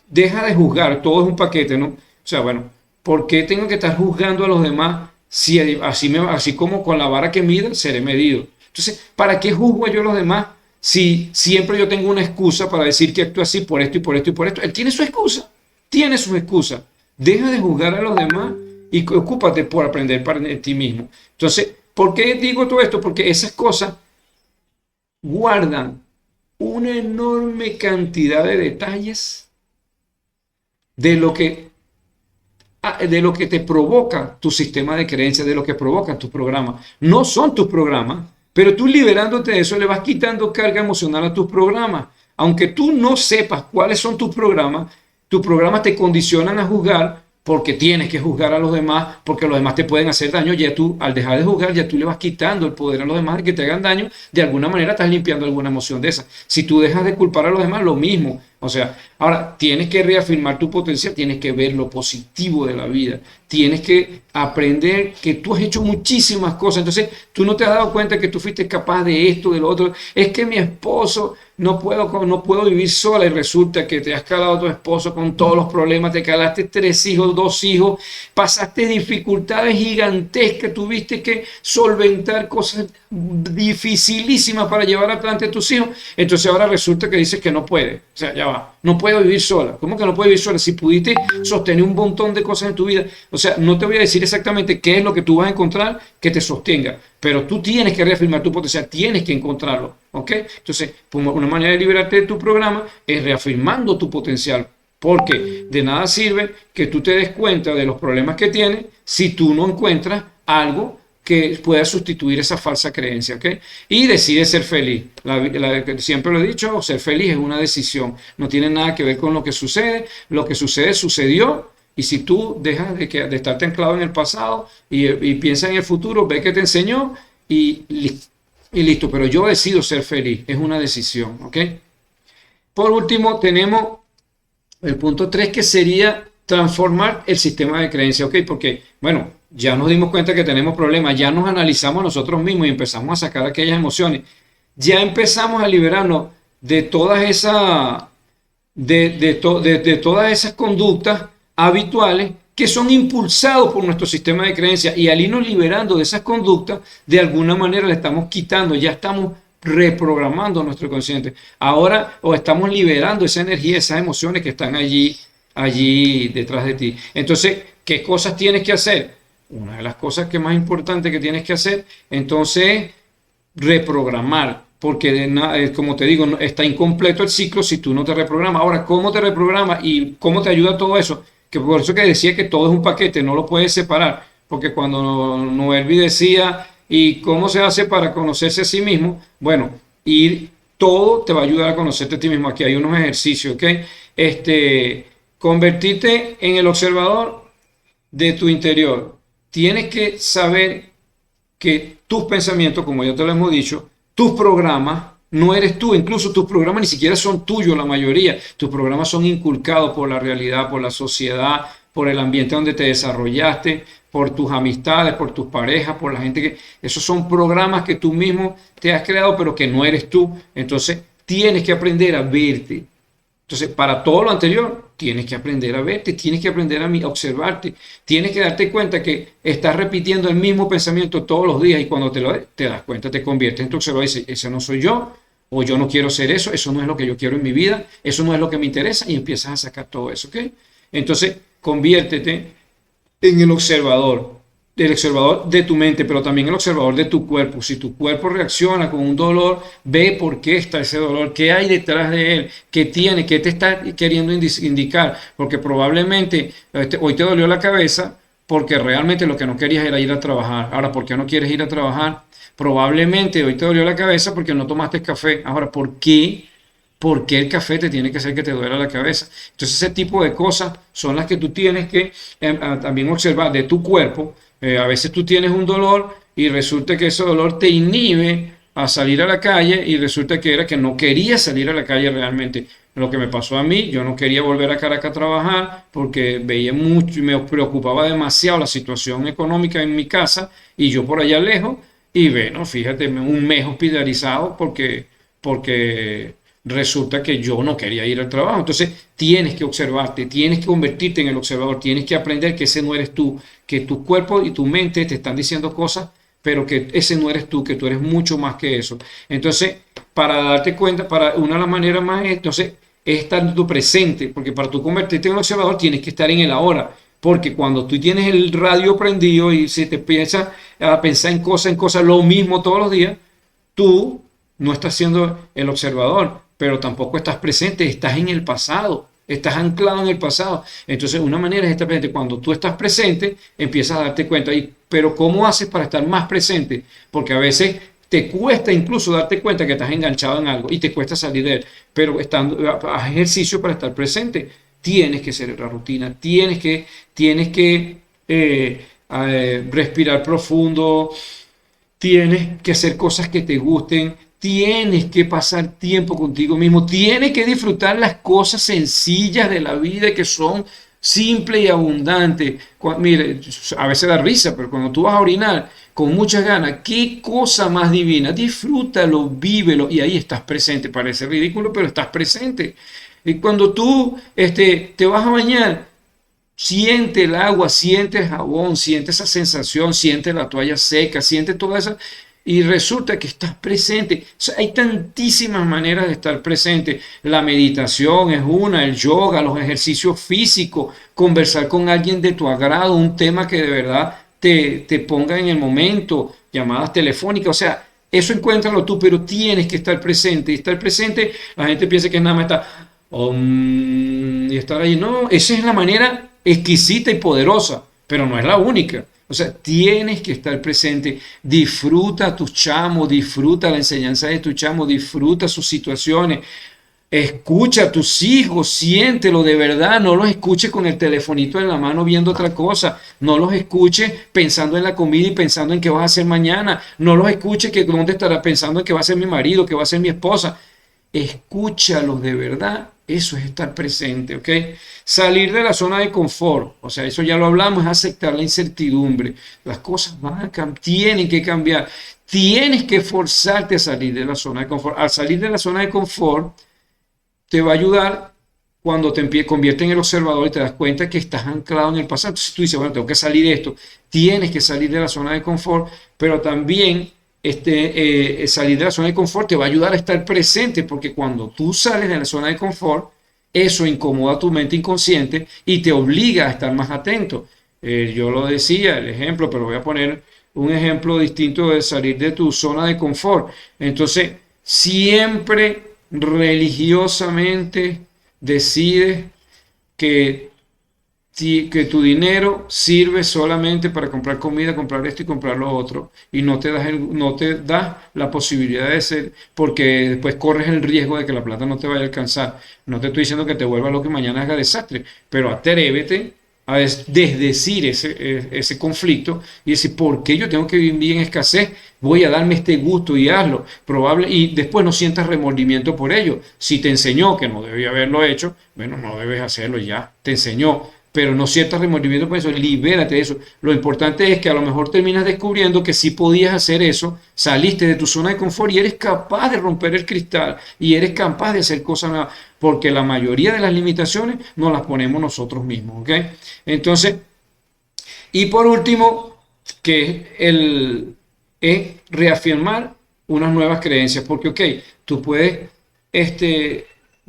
[SPEAKER 1] Deja de juzgar, todo es un paquete, ¿no? O sea, bueno, ¿por qué tengo que estar juzgando a los demás si así como con la vara que mida seré medido? Entonces, ¿para qué juzgo yo a los demás si siempre yo tengo una excusa para decir que actúo así por esto y por esto y por esto? Él tiene su excusa, tiene sus excusas. Deja de juzgar a los demás y ocúpate por aprender para ti mismo. Entonces, ¿por qué digo todo esto? Porque esas cosas guardan una enorme cantidad de detalles de lo que te provoca tu sistema de creencias, de lo que provocan tus programas. No son tus programas, pero tú liberándote de eso le vas quitando carga emocional a tus programas. Aunque tú no sepas cuáles son tus programas te condicionan a juzgar porque tienes que juzgar a los demás, porque los demás te pueden hacer daño. Ya tú, al dejar de juzgar, ya tú le vas quitando el poder a los demás de que te hagan daño. De alguna manera estás limpiando alguna emoción de esa. Si tú dejas de culpar a los demás, lo mismo. O sea, ahora tienes que reafirmar tu potencial, tienes que ver lo positivo de la vida, tienes que aprender que tú has hecho muchísimas cosas. Entonces, tú no te has dado cuenta que tú fuiste capaz de esto, de lo otro. Es que mi esposo no puedo vivir sola y resulta que te has calado a tu esposo con todos los problemas, te calaste 3 hijos, 2 hijos, pasaste dificultades gigantescas, tuviste que solventar cosas dificilísimas para llevar adelante a tus hijos. Entonces ahora resulta que dices que no puede. O sea, ya va, no puedo vivir sola. ¿Cómo que no puedo vivir sola? Si pudiste sostener un montón de cosas en tu vida. O sea, no te voy a decir exactamente qué es lo que tú vas a encontrar que te sostenga, pero tú tienes que reafirmar tu potencial, tienes que encontrarlo, ¿ok? Entonces, una manera de liberarte de tu programa es reafirmando tu potencial, porque de nada sirve que tú te des cuenta de los problemas que tienes si tú no encuentras algo que pueda sustituir esa falsa creencia, ¿ok? Y decide ser feliz. Siempre lo he dicho, ser feliz es una decisión, no tiene nada que ver con lo que sucede sucedió. Y si tú dejas de estarte anclado en el pasado y piensas en el futuro, ve que te enseñó y listo. Pero yo decido ser feliz. Es una decisión, ¿ok? Por último, tenemos el punto 3 que sería transformar el sistema de creencia, ¿ok? Porque, bueno, ya nos dimos cuenta que tenemos problemas, ya nos analizamos nosotros mismos y empezamos a sacar aquellas emociones. Ya empezamos a liberarnos de todas esas, de todas esas conductas habituales que son impulsados por nuestro sistema de creencias, y al irnos liberando de esas conductas, de alguna manera le estamos quitando, ya estamos reprogramando nuestro consciente. Ahora o estamos liberando esa energía, esas emociones que están allí detrás de ti. Entonces, ¿qué cosas tienes que hacer? Una de las cosas que más importante que tienes que hacer, entonces, reprogramar, porque como te digo, está incompleto el ciclo si tú no te reprogramas. Ahora, ¿cómo te reprogramas y cómo te ayuda todo eso? Que por eso que decía que todo es un paquete, no lo puedes separar, porque cuando Noelvi decía, ¿y cómo se hace para conocerse a sí mismo? Bueno, todo te va a ayudar a conocerte a ti mismo. Aquí hay unos ejercicios, ¿ok? Convertirte en el observador de tu interior. Tienes que saber que tus pensamientos, como ya te lo hemos dicho, tus programas, no eres tú, incluso tus programas ni siquiera son tuyos la mayoría, tus programas son inculcados por la realidad, por la sociedad, por el ambiente donde te desarrollaste, por tus amistades, por tus parejas, por la gente esos son programas que tú mismo te has creado, pero que no eres tú. Entonces tienes que aprender a verte. Entonces, para todo lo anterior, tienes que aprender a verte, tienes que aprender a observarte, tienes que darte cuenta que estás repitiendo el mismo pensamiento todos los días, y cuando te das cuenta, te conviertes en tu observador y dices, ese no soy yo, o yo no quiero ser eso no es lo que yo quiero en mi vida, eso no es lo que me interesa, y empiezas a sacar todo eso, ¿ok? Entonces, conviértete en el observador de tu mente, pero también el observador de tu cuerpo. Si tu cuerpo reacciona con un dolor, ve por qué está ese dolor, qué hay detrás de él, qué tiene, qué te está queriendo indicar, porque probablemente hoy te dolió la cabeza porque realmente lo que no querías era ir a trabajar. Ahora, ¿por qué no quieres ir a trabajar? Probablemente hoy te dolió la cabeza porque no tomaste café. Ahora, ¿por qué? ¿Por qué el café te tiene que hacer que te duela la cabeza? Entonces, ese tipo de cosas son las que tú tienes que también observar de tu cuerpo. A veces tú tienes un dolor y resulta que ese dolor te inhibe a salir a la calle, y resulta que era que no quería salir a la calle realmente. Lo que me pasó a mí, yo no quería volver a Caracas a trabajar porque veía mucho y me preocupaba demasiado la situación económica en mi casa, y yo por allá lejos, y bueno, fíjate, un mes hospitalizado porque resulta que yo no quería ir al trabajo. Entonces tienes que observarte, tienes que convertirte en el observador, tienes que aprender que ese no eres tú, que tu cuerpo y tu mente te están diciendo cosas, pero que ese no eres tú, que tú eres mucho más que eso. Entonces, para darte cuenta, para una de las maneras más, entonces, es estar en tu presente, porque para tú convertirte en un observador tienes que estar en el ahora. Porque cuando tú tienes el radio prendido y se te empieza a pensar en cosas, lo mismo todos los días, tú no estás siendo el observador, pero tampoco estás presente, estás en el pasado, estás anclado en el pasado. Entonces, una manera es estar presente. Cuando tú estás presente, empiezas a darte cuenta. Pero ¿cómo haces para estar más presente? Porque a veces te cuesta incluso darte cuenta que estás enganchado en algo y te cuesta salir de él, pero haz ejercicio para estar presente. Tienes que hacer la rutina, tienes que respirar profundo, tienes que hacer cosas que te gusten, tienes que pasar tiempo contigo mismo, tienes que disfrutar las cosas sencillas de la vida que son simples y abundantes. Mire, a veces da risa, pero cuando tú vas a orinar con muchas ganas, qué cosa más divina, disfrútalo, vívelo y ahí estás presente. Parece ridículo, pero estás presente. Y cuando tú te vas a bañar, siente el agua, siente el jabón, siente esa sensación, siente la toalla seca, siente toda esa... Y resulta que estás presente. O sea, hay tantísimas maneras de estar presente. La meditación es una, el yoga, los ejercicios físicos, conversar con alguien de tu agrado, un tema que de verdad te ponga en el momento, llamadas telefónicas. O sea, eso encuéntralo tú, pero tienes que estar presente. Y estar presente, la gente piensa que es nada más estar y estar ahí. No, esa es la manera exquisita y poderosa, pero no es la única. O sea, tienes que estar presente. Disfruta a tus chamos, disfruta la enseñanza de tus chamos, disfruta sus situaciones. Escucha a tus hijos, siéntelo de verdad, no los escuches con el telefonito en la mano viendo otra cosa, no los escuches pensando en la comida y pensando en qué vas a hacer mañana, no los escuches que dónde estará pensando en qué va a ser mi marido, qué va a ser mi esposa. Escúchalos de verdad, eso es estar presente, ¿ok? Salir de la zona de confort, o sea, eso ya lo hablamos, es aceptar la incertidumbre. Las cosas van a cambiar, tienen que cambiar, tienes que forzarte a salir de la zona de confort. Al salir de la zona de confort, te va a ayudar cuando te conviertes en el observador y te das cuenta que estás anclado en el pasado. Entonces tú dices, bueno, tengo que salir de esto, tienes que salir de la zona de confort, pero también salir de la zona de confort te va a ayudar a estar presente, porque cuando tú sales de la zona de confort, eso incomoda tu mente inconsciente y te obliga a estar más atento. Yo lo decía, el ejemplo, pero voy a poner un ejemplo distinto de salir de tu zona de confort. Entonces, siempre religiosamente decides que que tu dinero sirve solamente para comprar comida, comprar esto y comprar lo otro, y no te das la posibilidad de ser, porque después corres el riesgo de que la plata no te vaya a alcanzar. No te estoy diciendo que te vuelva lo que mañana haga desastre, pero atrévete a desdecir ese conflicto y decir, ¿por qué yo tengo que vivir en escasez? Voy a darme este gusto y hazlo. Y después no sientas remordimiento por ello. Si te enseñó que no debía haberlo hecho, bueno, no debes hacerlo ya. Te enseñó, pero no sientas remordimiento por eso, libérate de eso. Lo importante es que a lo mejor terminas descubriendo que sí podías hacer eso, saliste de tu zona de confort y eres capaz de romper el cristal y eres capaz de hacer cosas nuevas, porque la mayoría de las limitaciones nos las ponemos nosotros mismos, ¿ok? Entonces, y por último, es reafirmar unas nuevas creencias, porque, ok, tú puedes,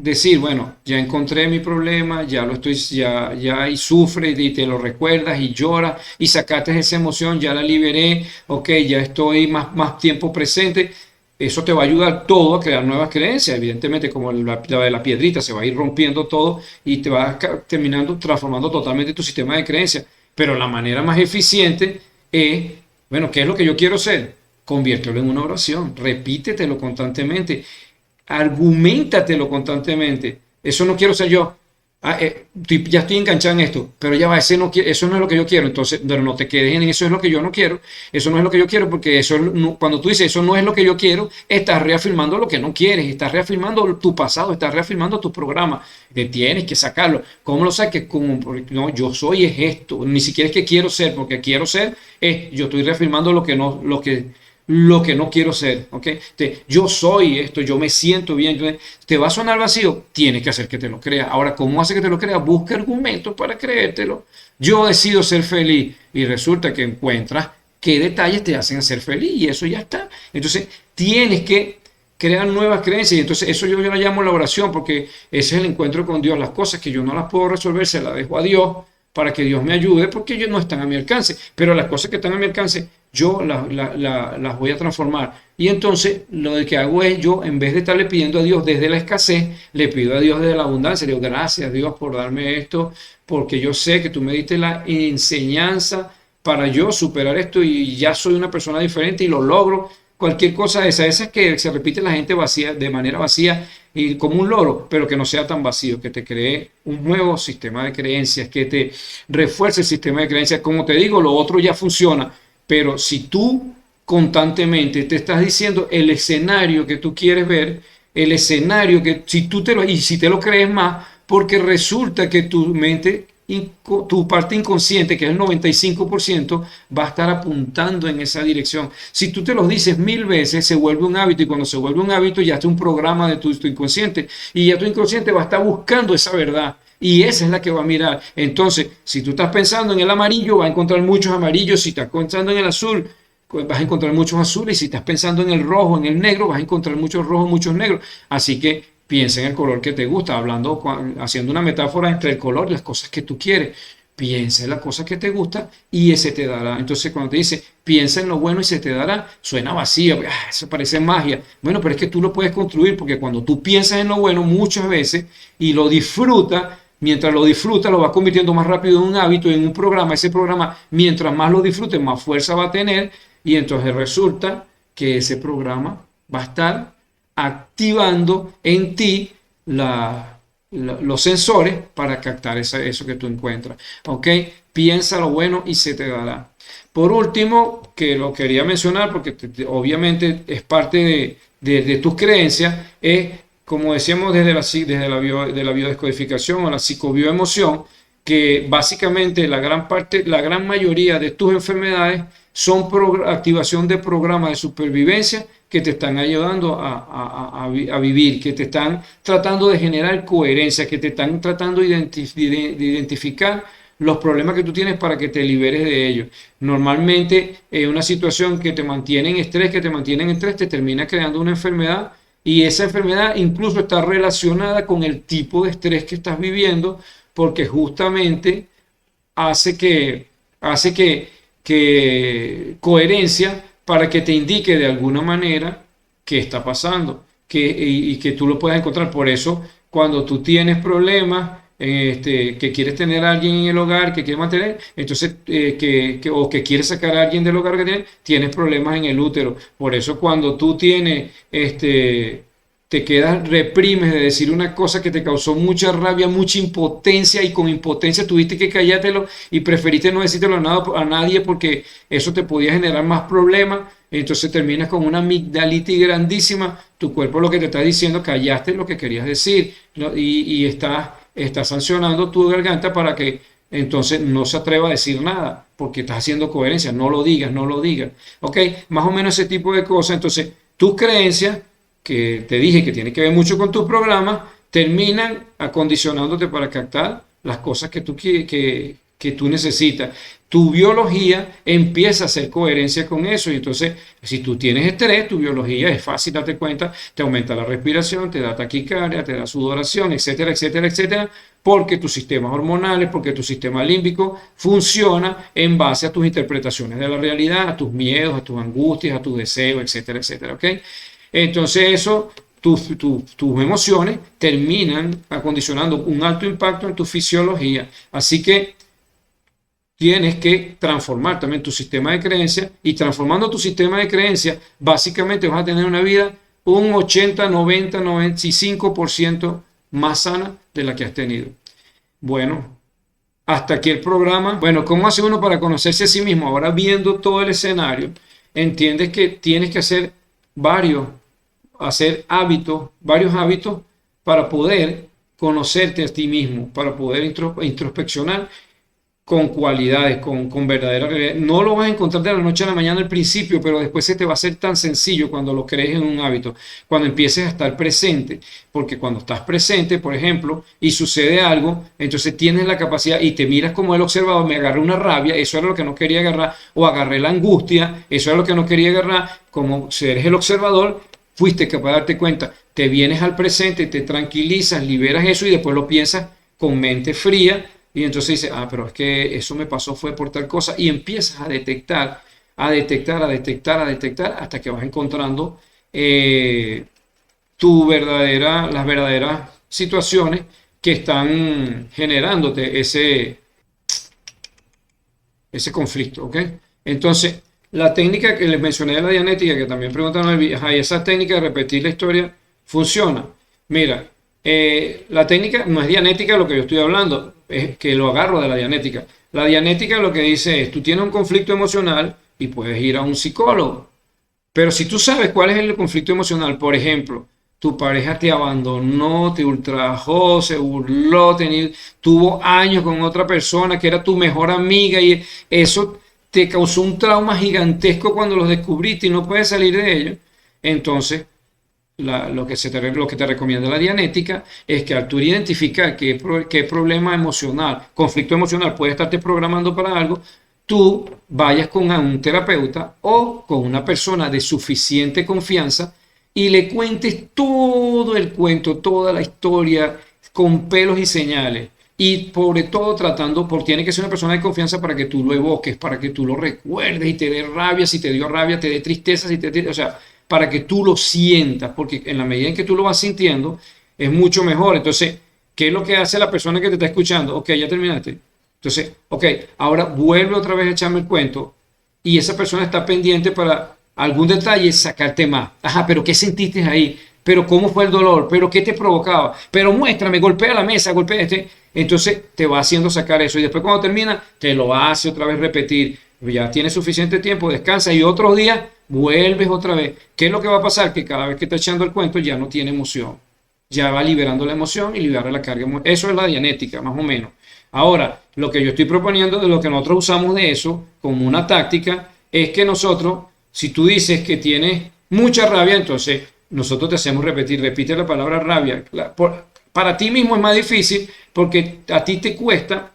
[SPEAKER 1] decir, bueno, ya encontré mi problema, ya lo estoy, ya y sufre y te lo recuerdas y lloras y sacaste esa emoción, ya la liberé, ok, ya estoy más tiempo presente. Eso te va a ayudar todo a crear nuevas creencias. Evidentemente, como la de la piedrita, se va a ir rompiendo todo y te va terminando transformando totalmente tu sistema de creencias. Pero la manera más eficiente es, bueno, ¿qué es lo que yo quiero ser? Conviértelo en una oración, repítetelo constantemente, argumentatelo constantemente. Eso no quiero ser yo. Ya estoy enganchado en esto, pero ya va, eso no es lo que yo quiero. Entonces, pero no te quedes en eso es lo que yo no quiero. Eso no es lo que yo quiero, porque cuando tú dices eso no es lo que yo quiero, estás reafirmando lo que no quieres, estás reafirmando tu pasado, estás reafirmando tu programa. Tienes que sacarlo. ¿Cómo lo saques? No, yo soy es esto. Ni siquiera es que quiero ser, porque quiero ser es yo estoy reafirmando lo que no quiero ser, ¿ok? Yo soy esto, yo me siento bien. Entonces, ¿te va a sonar vacío? Tienes que hacer que te lo creas. Ahora, ¿cómo hace que te lo creas? Busca argumentos para creértelo. Yo decido ser feliz y resulta que encuentras qué detalles te hacen ser feliz y eso ya está. Entonces, tienes que crear nuevas creencias y entonces eso yo la llamo la oración, porque ese es el encuentro con Dios. Las cosas que yo no las puedo resolver, se las dejo a Dios para que Dios me ayude, porque ellos no están a mi alcance, pero las cosas que están a mi alcance yo las voy a transformar. Y entonces lo que hago es, yo en vez de estarle pidiendo a Dios desde la escasez, le pido a Dios desde la abundancia. Le digo, gracias Dios por darme esto, porque yo sé que tú me diste la enseñanza para yo superar esto y ya soy una persona diferente y lo logro. Cualquier cosa esa es que se repite la gente vacía, de manera vacía y como un loro, pero que no sea tan vacío, que te cree un nuevo sistema de creencias, que te refuerce el sistema de creencias. Como te digo, lo otro ya funciona, pero si tú constantemente. Te estás diciendo el escenario que tú quieres ver, el escenario que si tú y si te lo crees más, porque resulta que tu mente, tu parte inconsciente, que es el 95%, va a estar apuntando en esa dirección. Si tú te lo dices 1000 veces, se vuelve un hábito, y cuando se vuelve un hábito ya es un programa de tu inconsciente, y ya tu inconsciente va a estar buscando esa verdad. Y esa es la que va a mirar. Entonces, si tú estás pensando en el amarillo, va a encontrar muchos amarillos. Si estás pensando en el azul, vas a encontrar muchos azules. Y si estás pensando en el rojo, en el negro, vas a encontrar muchos rojos, muchos negros. Así que piensa en el color que te gusta, haciendo una metáfora entre el color y las cosas que tú quieres. Piensa en las cosas que te gustan y ese te dará. Entonces, cuando te dice piensa en lo bueno y se te dará, suena vacío, eso parece magia. Bueno, pero es que tú lo puedes construir, porque cuando tú piensas en lo bueno muchas veces y lo disfrutas, mientras lo disfrutas, lo vas convirtiendo más rápido en un hábito, en un programa. Ese programa, mientras más lo disfrutes, más fuerza va a tener, y entonces resulta que ese programa va a estar activando en ti los sensores para captar eso que tú encuentras. ¿Ok? Piensa lo bueno y se te dará. Por último, que lo quería mencionar porque obviamente es parte de tus creencias, es, como decíamos desde la biodescodificación o la psicobioemoción, que básicamente la gran mayoría de tus enfermedades son activación de programas de supervivencia que te están ayudando a vivir, que te están tratando de generar coherencia, que te están tratando de identificar los problemas que tú tienes para que te liberes de ellos. Normalmente, una situación que te mantiene en estrés, te termina creando una enfermedad, y esa enfermedad incluso está relacionada con el tipo de estrés que estás viviendo, porque justamente hace que coherencia para que te indique de alguna manera qué está pasando, y que tú lo puedas encontrar. Por eso, cuando tú tienes problemas, que quieres tener a alguien en el hogar, que quieres mantener, entonces, o que quieres sacar a alguien del hogar que tienes problemas en el útero. Por eso, cuando tú te quedas, reprimes de decir una cosa que te causó mucha rabia, mucha impotencia, y con impotencia tuviste que callártelo y preferiste no decírtelo a nadie porque eso te podía generar más problemas. Entonces terminas con una amigdalitis grandísima. Tu cuerpo lo que te está diciendo, callaste lo que querías decir, ¿no? Y estás sancionando tu garganta para que entonces no se atreva a decir nada, porque estás haciendo coherencia. No lo digas, no lo digas. ¿Ok? Más o menos ese tipo de cosas. Entonces, tus creencias, que te dije que tiene que ver mucho con tus programas, terminan acondicionándote para captar las cosas que tú necesitas. Tu biología empieza a hacer coherencia con eso, y entonces, si tú tienes estrés, tu biología es fácil darte cuenta, te aumenta la respiración, te da taquicardia, te da sudoración, etcétera, etcétera, etcétera, porque tus sistemas hormonales, porque tu sistema límbico funciona en base a tus interpretaciones de la realidad, a tus miedos, a tus angustias, a tus deseos, etcétera, etcétera, ¿ok? Entonces eso, tus emociones terminan acondicionando un alto impacto en tu fisiología. Así que tienes que transformar también tu sistema de creencias, y transformando tu sistema de creencias, básicamente vas a tener una vida un 80, 90, 95% más sana de la que has tenido. Bueno, hasta aquí el programa. Bueno, ¿cómo hace uno para conocerse a sí mismo? Ahora, viendo todo el escenario, entiendes que tienes que hacer varios hábitos para poder conocerte a ti mismo, para poder introspeccionar con cualidades, con verdadera realidad. No lo vas a encontrar de la noche a la mañana al principio, pero después se te va a hacer tan sencillo cuando lo crees en un hábito, cuando empieces a estar presente, porque cuando estás presente, por ejemplo, y sucede algo, entonces tienes la capacidad y te miras como el observador. Me agarré una rabia, eso era lo que no quería agarrar, o agarré la angustia, eso era lo que no quería agarrar. Como si eres el observador, fuiste capaz de darte cuenta, te vienes al presente, te tranquilizas, liberas eso, y después lo piensas con mente fría. Y entonces dice, pero es que eso me pasó fue por tal cosa, y empiezas a detectar, hasta que vas encontrando las verdaderas situaciones que están generándote ese conflicto, ¿ok? Entonces, la técnica que les mencioné de la Dianética, que también preguntaron, esa técnica de repetir la historia, ¿funciona? Mira, la técnica no es dianética lo que yo estoy hablando, es que lo agarro de la Dianética. La Dianética lo que dice es, tú tienes un conflicto emocional y puedes ir a un psicólogo. Pero si tú sabes cuál es el conflicto emocional, por ejemplo, tu pareja te abandonó, te ultrajó, se burló, tuvo años con otra persona que era tu mejor amiga y eso te causó un trauma gigantesco cuando lo descubriste y no puedes salir de ello. Entonces, lo que te recomienda la Dianética es que al tú identificar qué problema emocional, conflicto emocional puede estarte programando para algo, tú vayas con un terapeuta o con una persona de suficiente confianza y le cuentes todo el cuento, toda la historia, con pelos y señales. Y sobre todo tiene que ser una persona de confianza para que tú lo evoques, para que tú lo recuerdes y te dé rabia, si te dio rabia, te dé tristeza, o sea, para que tú lo sientas, porque en la medida en que tú lo vas sintiendo, es mucho mejor. Entonces, ¿qué es lo que hace la persona que te está escuchando? Ok, ya terminaste. Entonces, ok, ahora vuelve otra vez a echarme el cuento y esa persona está pendiente para algún detalle sacarte más. Ajá, pero ¿qué sentiste ahí? Pero ¿cómo fue el dolor? ¿Pero qué te provocaba? Pero muéstrame, golpea la mesa, golpea este. Entonces te va haciendo sacar eso y después cuando termina te lo hace otra vez repetir. Ya tienes suficiente tiempo, descansa y otros días vuelves otra vez. ¿Qué es lo que va a pasar? Que cada vez que está echando el cuento ya no tiene emoción. Ya va liberando la emoción y libera la carga. Eso es la dianética, más o menos. Ahora, lo que yo estoy proponiendo de lo que nosotros usamos de eso como una táctica es que nosotros, si tú dices que tienes mucha rabia, entonces nosotros te hacemos repite la palabra rabia. Para ti mismo es más difícil porque a ti te cuesta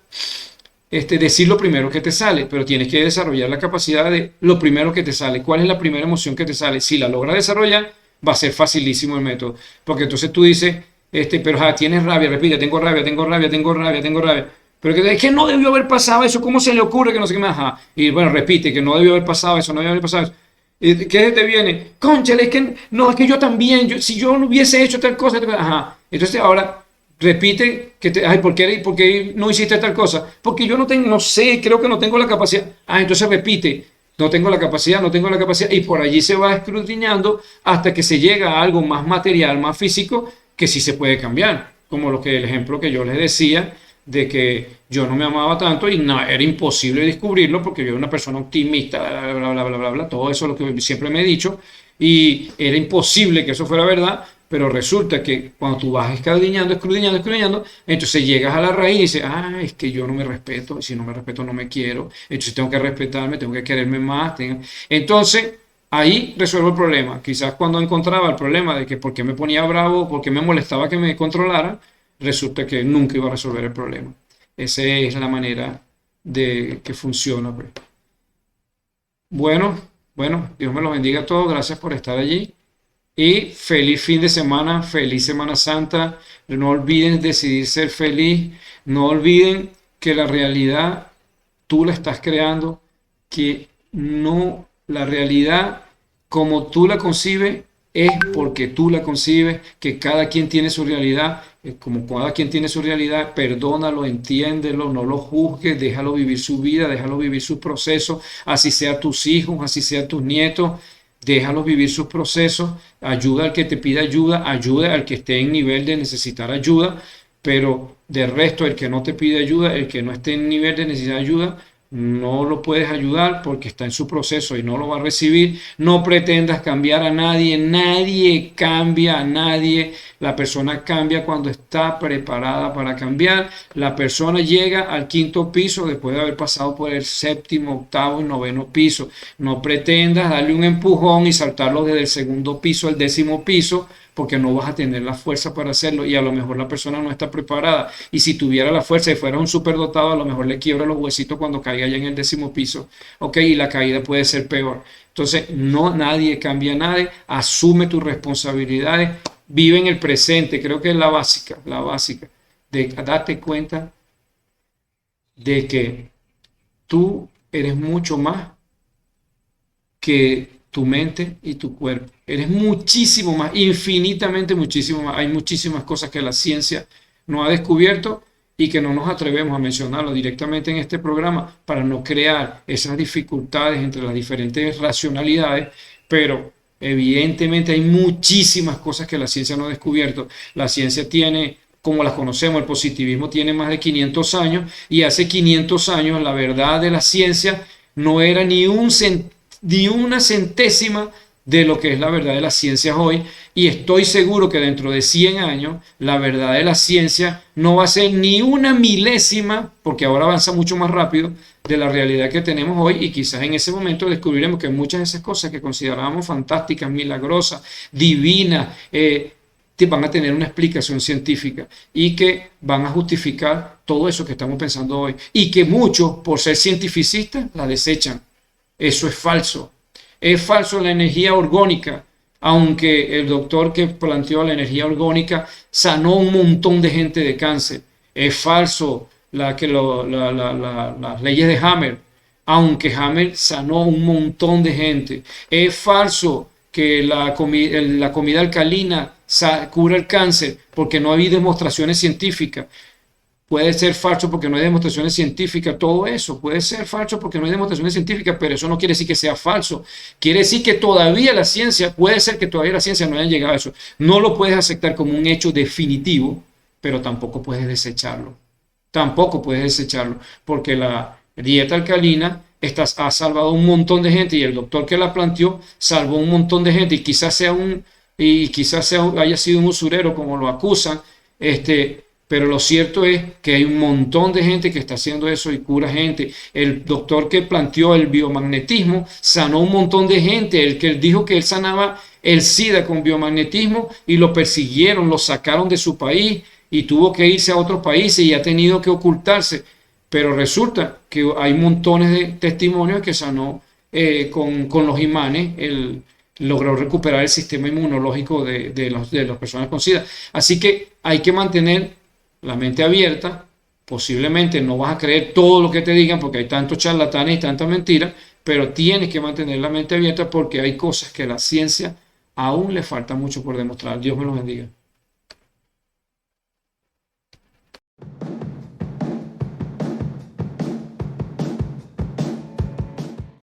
[SPEAKER 1] decir lo primero que te sale, pero tienes que desarrollar la capacidad de lo primero que te sale. ¿Cuál es la primera emoción que te sale? Si la logras desarrollar, va a ser facilísimo el método. Porque entonces tú dices, pero tienes rabia, repite, tengo rabia, tengo rabia, tengo rabia, tengo rabia. Pero es que no debió haber pasado eso, ¿cómo se le ocurre que no sé qué más? Ajá. Y bueno, repite, que no debió haber pasado eso, no debió haber pasado eso. ¿Qué te viene? Cónchale, es que no, es que yo también, si yo no hubiese hecho tal cosa, ajá. Entonces ahora repite ay, ¿por qué no hiciste tal cosa? Porque yo no sé, creo que no tengo la capacidad. Ah, entonces repite, no tengo la capacidad, no tengo la capacidad, y por allí se va escrutinando hasta que se llega a algo más material, más físico, que sí se puede cambiar, como el ejemplo que yo les decía, de que yo no me amaba tanto y no, era imposible descubrirlo porque yo era una persona optimista, bla, bla, bla, bla, bla, bla, todo eso es lo que siempre me he dicho, y era imposible que eso fuera verdad. Pero resulta que cuando tú vas escudriñando, entonces llegas a la raíz y dices, es que yo no me respeto, y si no me respeto no me quiero, entonces tengo que respetarme, tengo que quererme más. Entonces, ahí resuelvo el problema. Quizás cuando encontraba el problema de que por qué me ponía bravo, por qué me molestaba que me controlara, resulta que nunca iba a resolver el problema. Esa es la manera de que funciona. Pues. Bueno, Dios me los bendiga a todos, gracias por estar allí. Y feliz fin de semana, feliz Semana Santa. No olviden decidir ser feliz. No olviden que la realidad tú la estás creando, que no, la realidad como tú la concibes es porque tú la concibes, que cada quien tiene su realidad, como cada quien tiene su realidad, perdónalo, entiéndelo, no lo juzgues, déjalo vivir su vida, déjalo vivir su proceso, así sea tus hijos, así sea tus nietos. Déjalos vivir sus procesos, ayuda al que te pida ayuda, ayuda al que esté en nivel de necesitar ayuda, pero de resto, el que no te pide ayuda, el que no esté en nivel de necesitar ayuda, no lo puedes ayudar porque está en su proceso y no lo va a recibir. No pretendas cambiar a nadie, nadie cambia a nadie. La persona cambia cuando está preparada para cambiar. La persona llega al quinto piso después de haber pasado por el séptimo, octavo y noveno piso. No pretendas darle un empujón y saltarlo desde el segundo piso al décimo piso, porque no vas a tener la fuerza para hacerlo y a lo mejor la persona no está preparada. Y si tuviera la fuerza y fuera un superdotado, a lo mejor le quiebra los huesitos cuando caiga ya en el décimo piso. Ok, y la caída puede ser peor. Entonces, nadie cambia a nadie, asume tus responsabilidades, vive en el presente, creo que es la básica, de darte cuenta de que tú eres mucho más que tu mente y tu cuerpo. Eres muchísimo más, infinitamente muchísimo más. Hay muchísimas cosas que la ciencia no ha descubierto y que no nos atrevemos a mencionarlo directamente en este programa para no crear esas dificultades entre las diferentes racionalidades, pero evidentemente hay muchísimas cosas que la ciencia no ha descubierto. La ciencia tiene, como las conocemos, el positivismo tiene más de 500 años y hace 500 años la verdad de la ciencia no era ni una centésima de lo que es la verdad de las ciencias hoy, y estoy seguro que dentro de 100 años la verdad de la ciencia no va a ser ni una milésima, porque ahora avanza mucho más rápido, de la realidad que tenemos hoy, y quizás en ese momento descubriremos que muchas de esas cosas que considerábamos fantásticas, milagrosas, divinas, van a tener una explicación científica y que van a justificar todo eso que estamos pensando hoy, y que muchos, por ser cientificistas, la desechan. Eso es falso. Es falso la energía orgánica, aunque el doctor que planteó la energía orgánica sanó un montón de gente de cáncer. Es falso las leyes de Hammer, aunque Hammer sanó un montón de gente. Es falso que la comida alcalina cura el cáncer, porque no hay demostraciones científicas. Puede ser falso porque no hay demostraciones científicas, todo eso puede ser falso porque no hay demostraciones científicas, pero eso no quiere decir que sea falso. Quiere decir que todavía la ciencia, puede ser que todavía la ciencia no haya llegado a eso. No lo puedes aceptar como un hecho definitivo, pero tampoco puedes desecharlo. Tampoco puedes desecharlo, porque la dieta alcalina ha salvado a un montón de gente, y el doctor que la planteó salvó a un montón de gente, y quizás haya sido un usurero como lo acusan, pero lo cierto es que hay un montón de gente que está haciendo eso y cura gente. El doctor que planteó el biomagnetismo sanó un montón de gente. El que dijo que él sanaba el SIDA con biomagnetismo, y lo persiguieron, lo sacaron de su país y tuvo que irse a otros países y ha tenido que ocultarse. Pero resulta que hay montones de testimonios que sanó con los imanes. Él logró recuperar el sistema inmunológico de las personas con SIDA. Así que hay que mantener la mente abierta. Posiblemente no vas a creer todo lo que te digan porque hay tantos charlatanes y tantas mentiras, pero tienes que mantener la mente abierta porque hay cosas que la ciencia aún le falta mucho por demostrar. Dios me lo bendiga.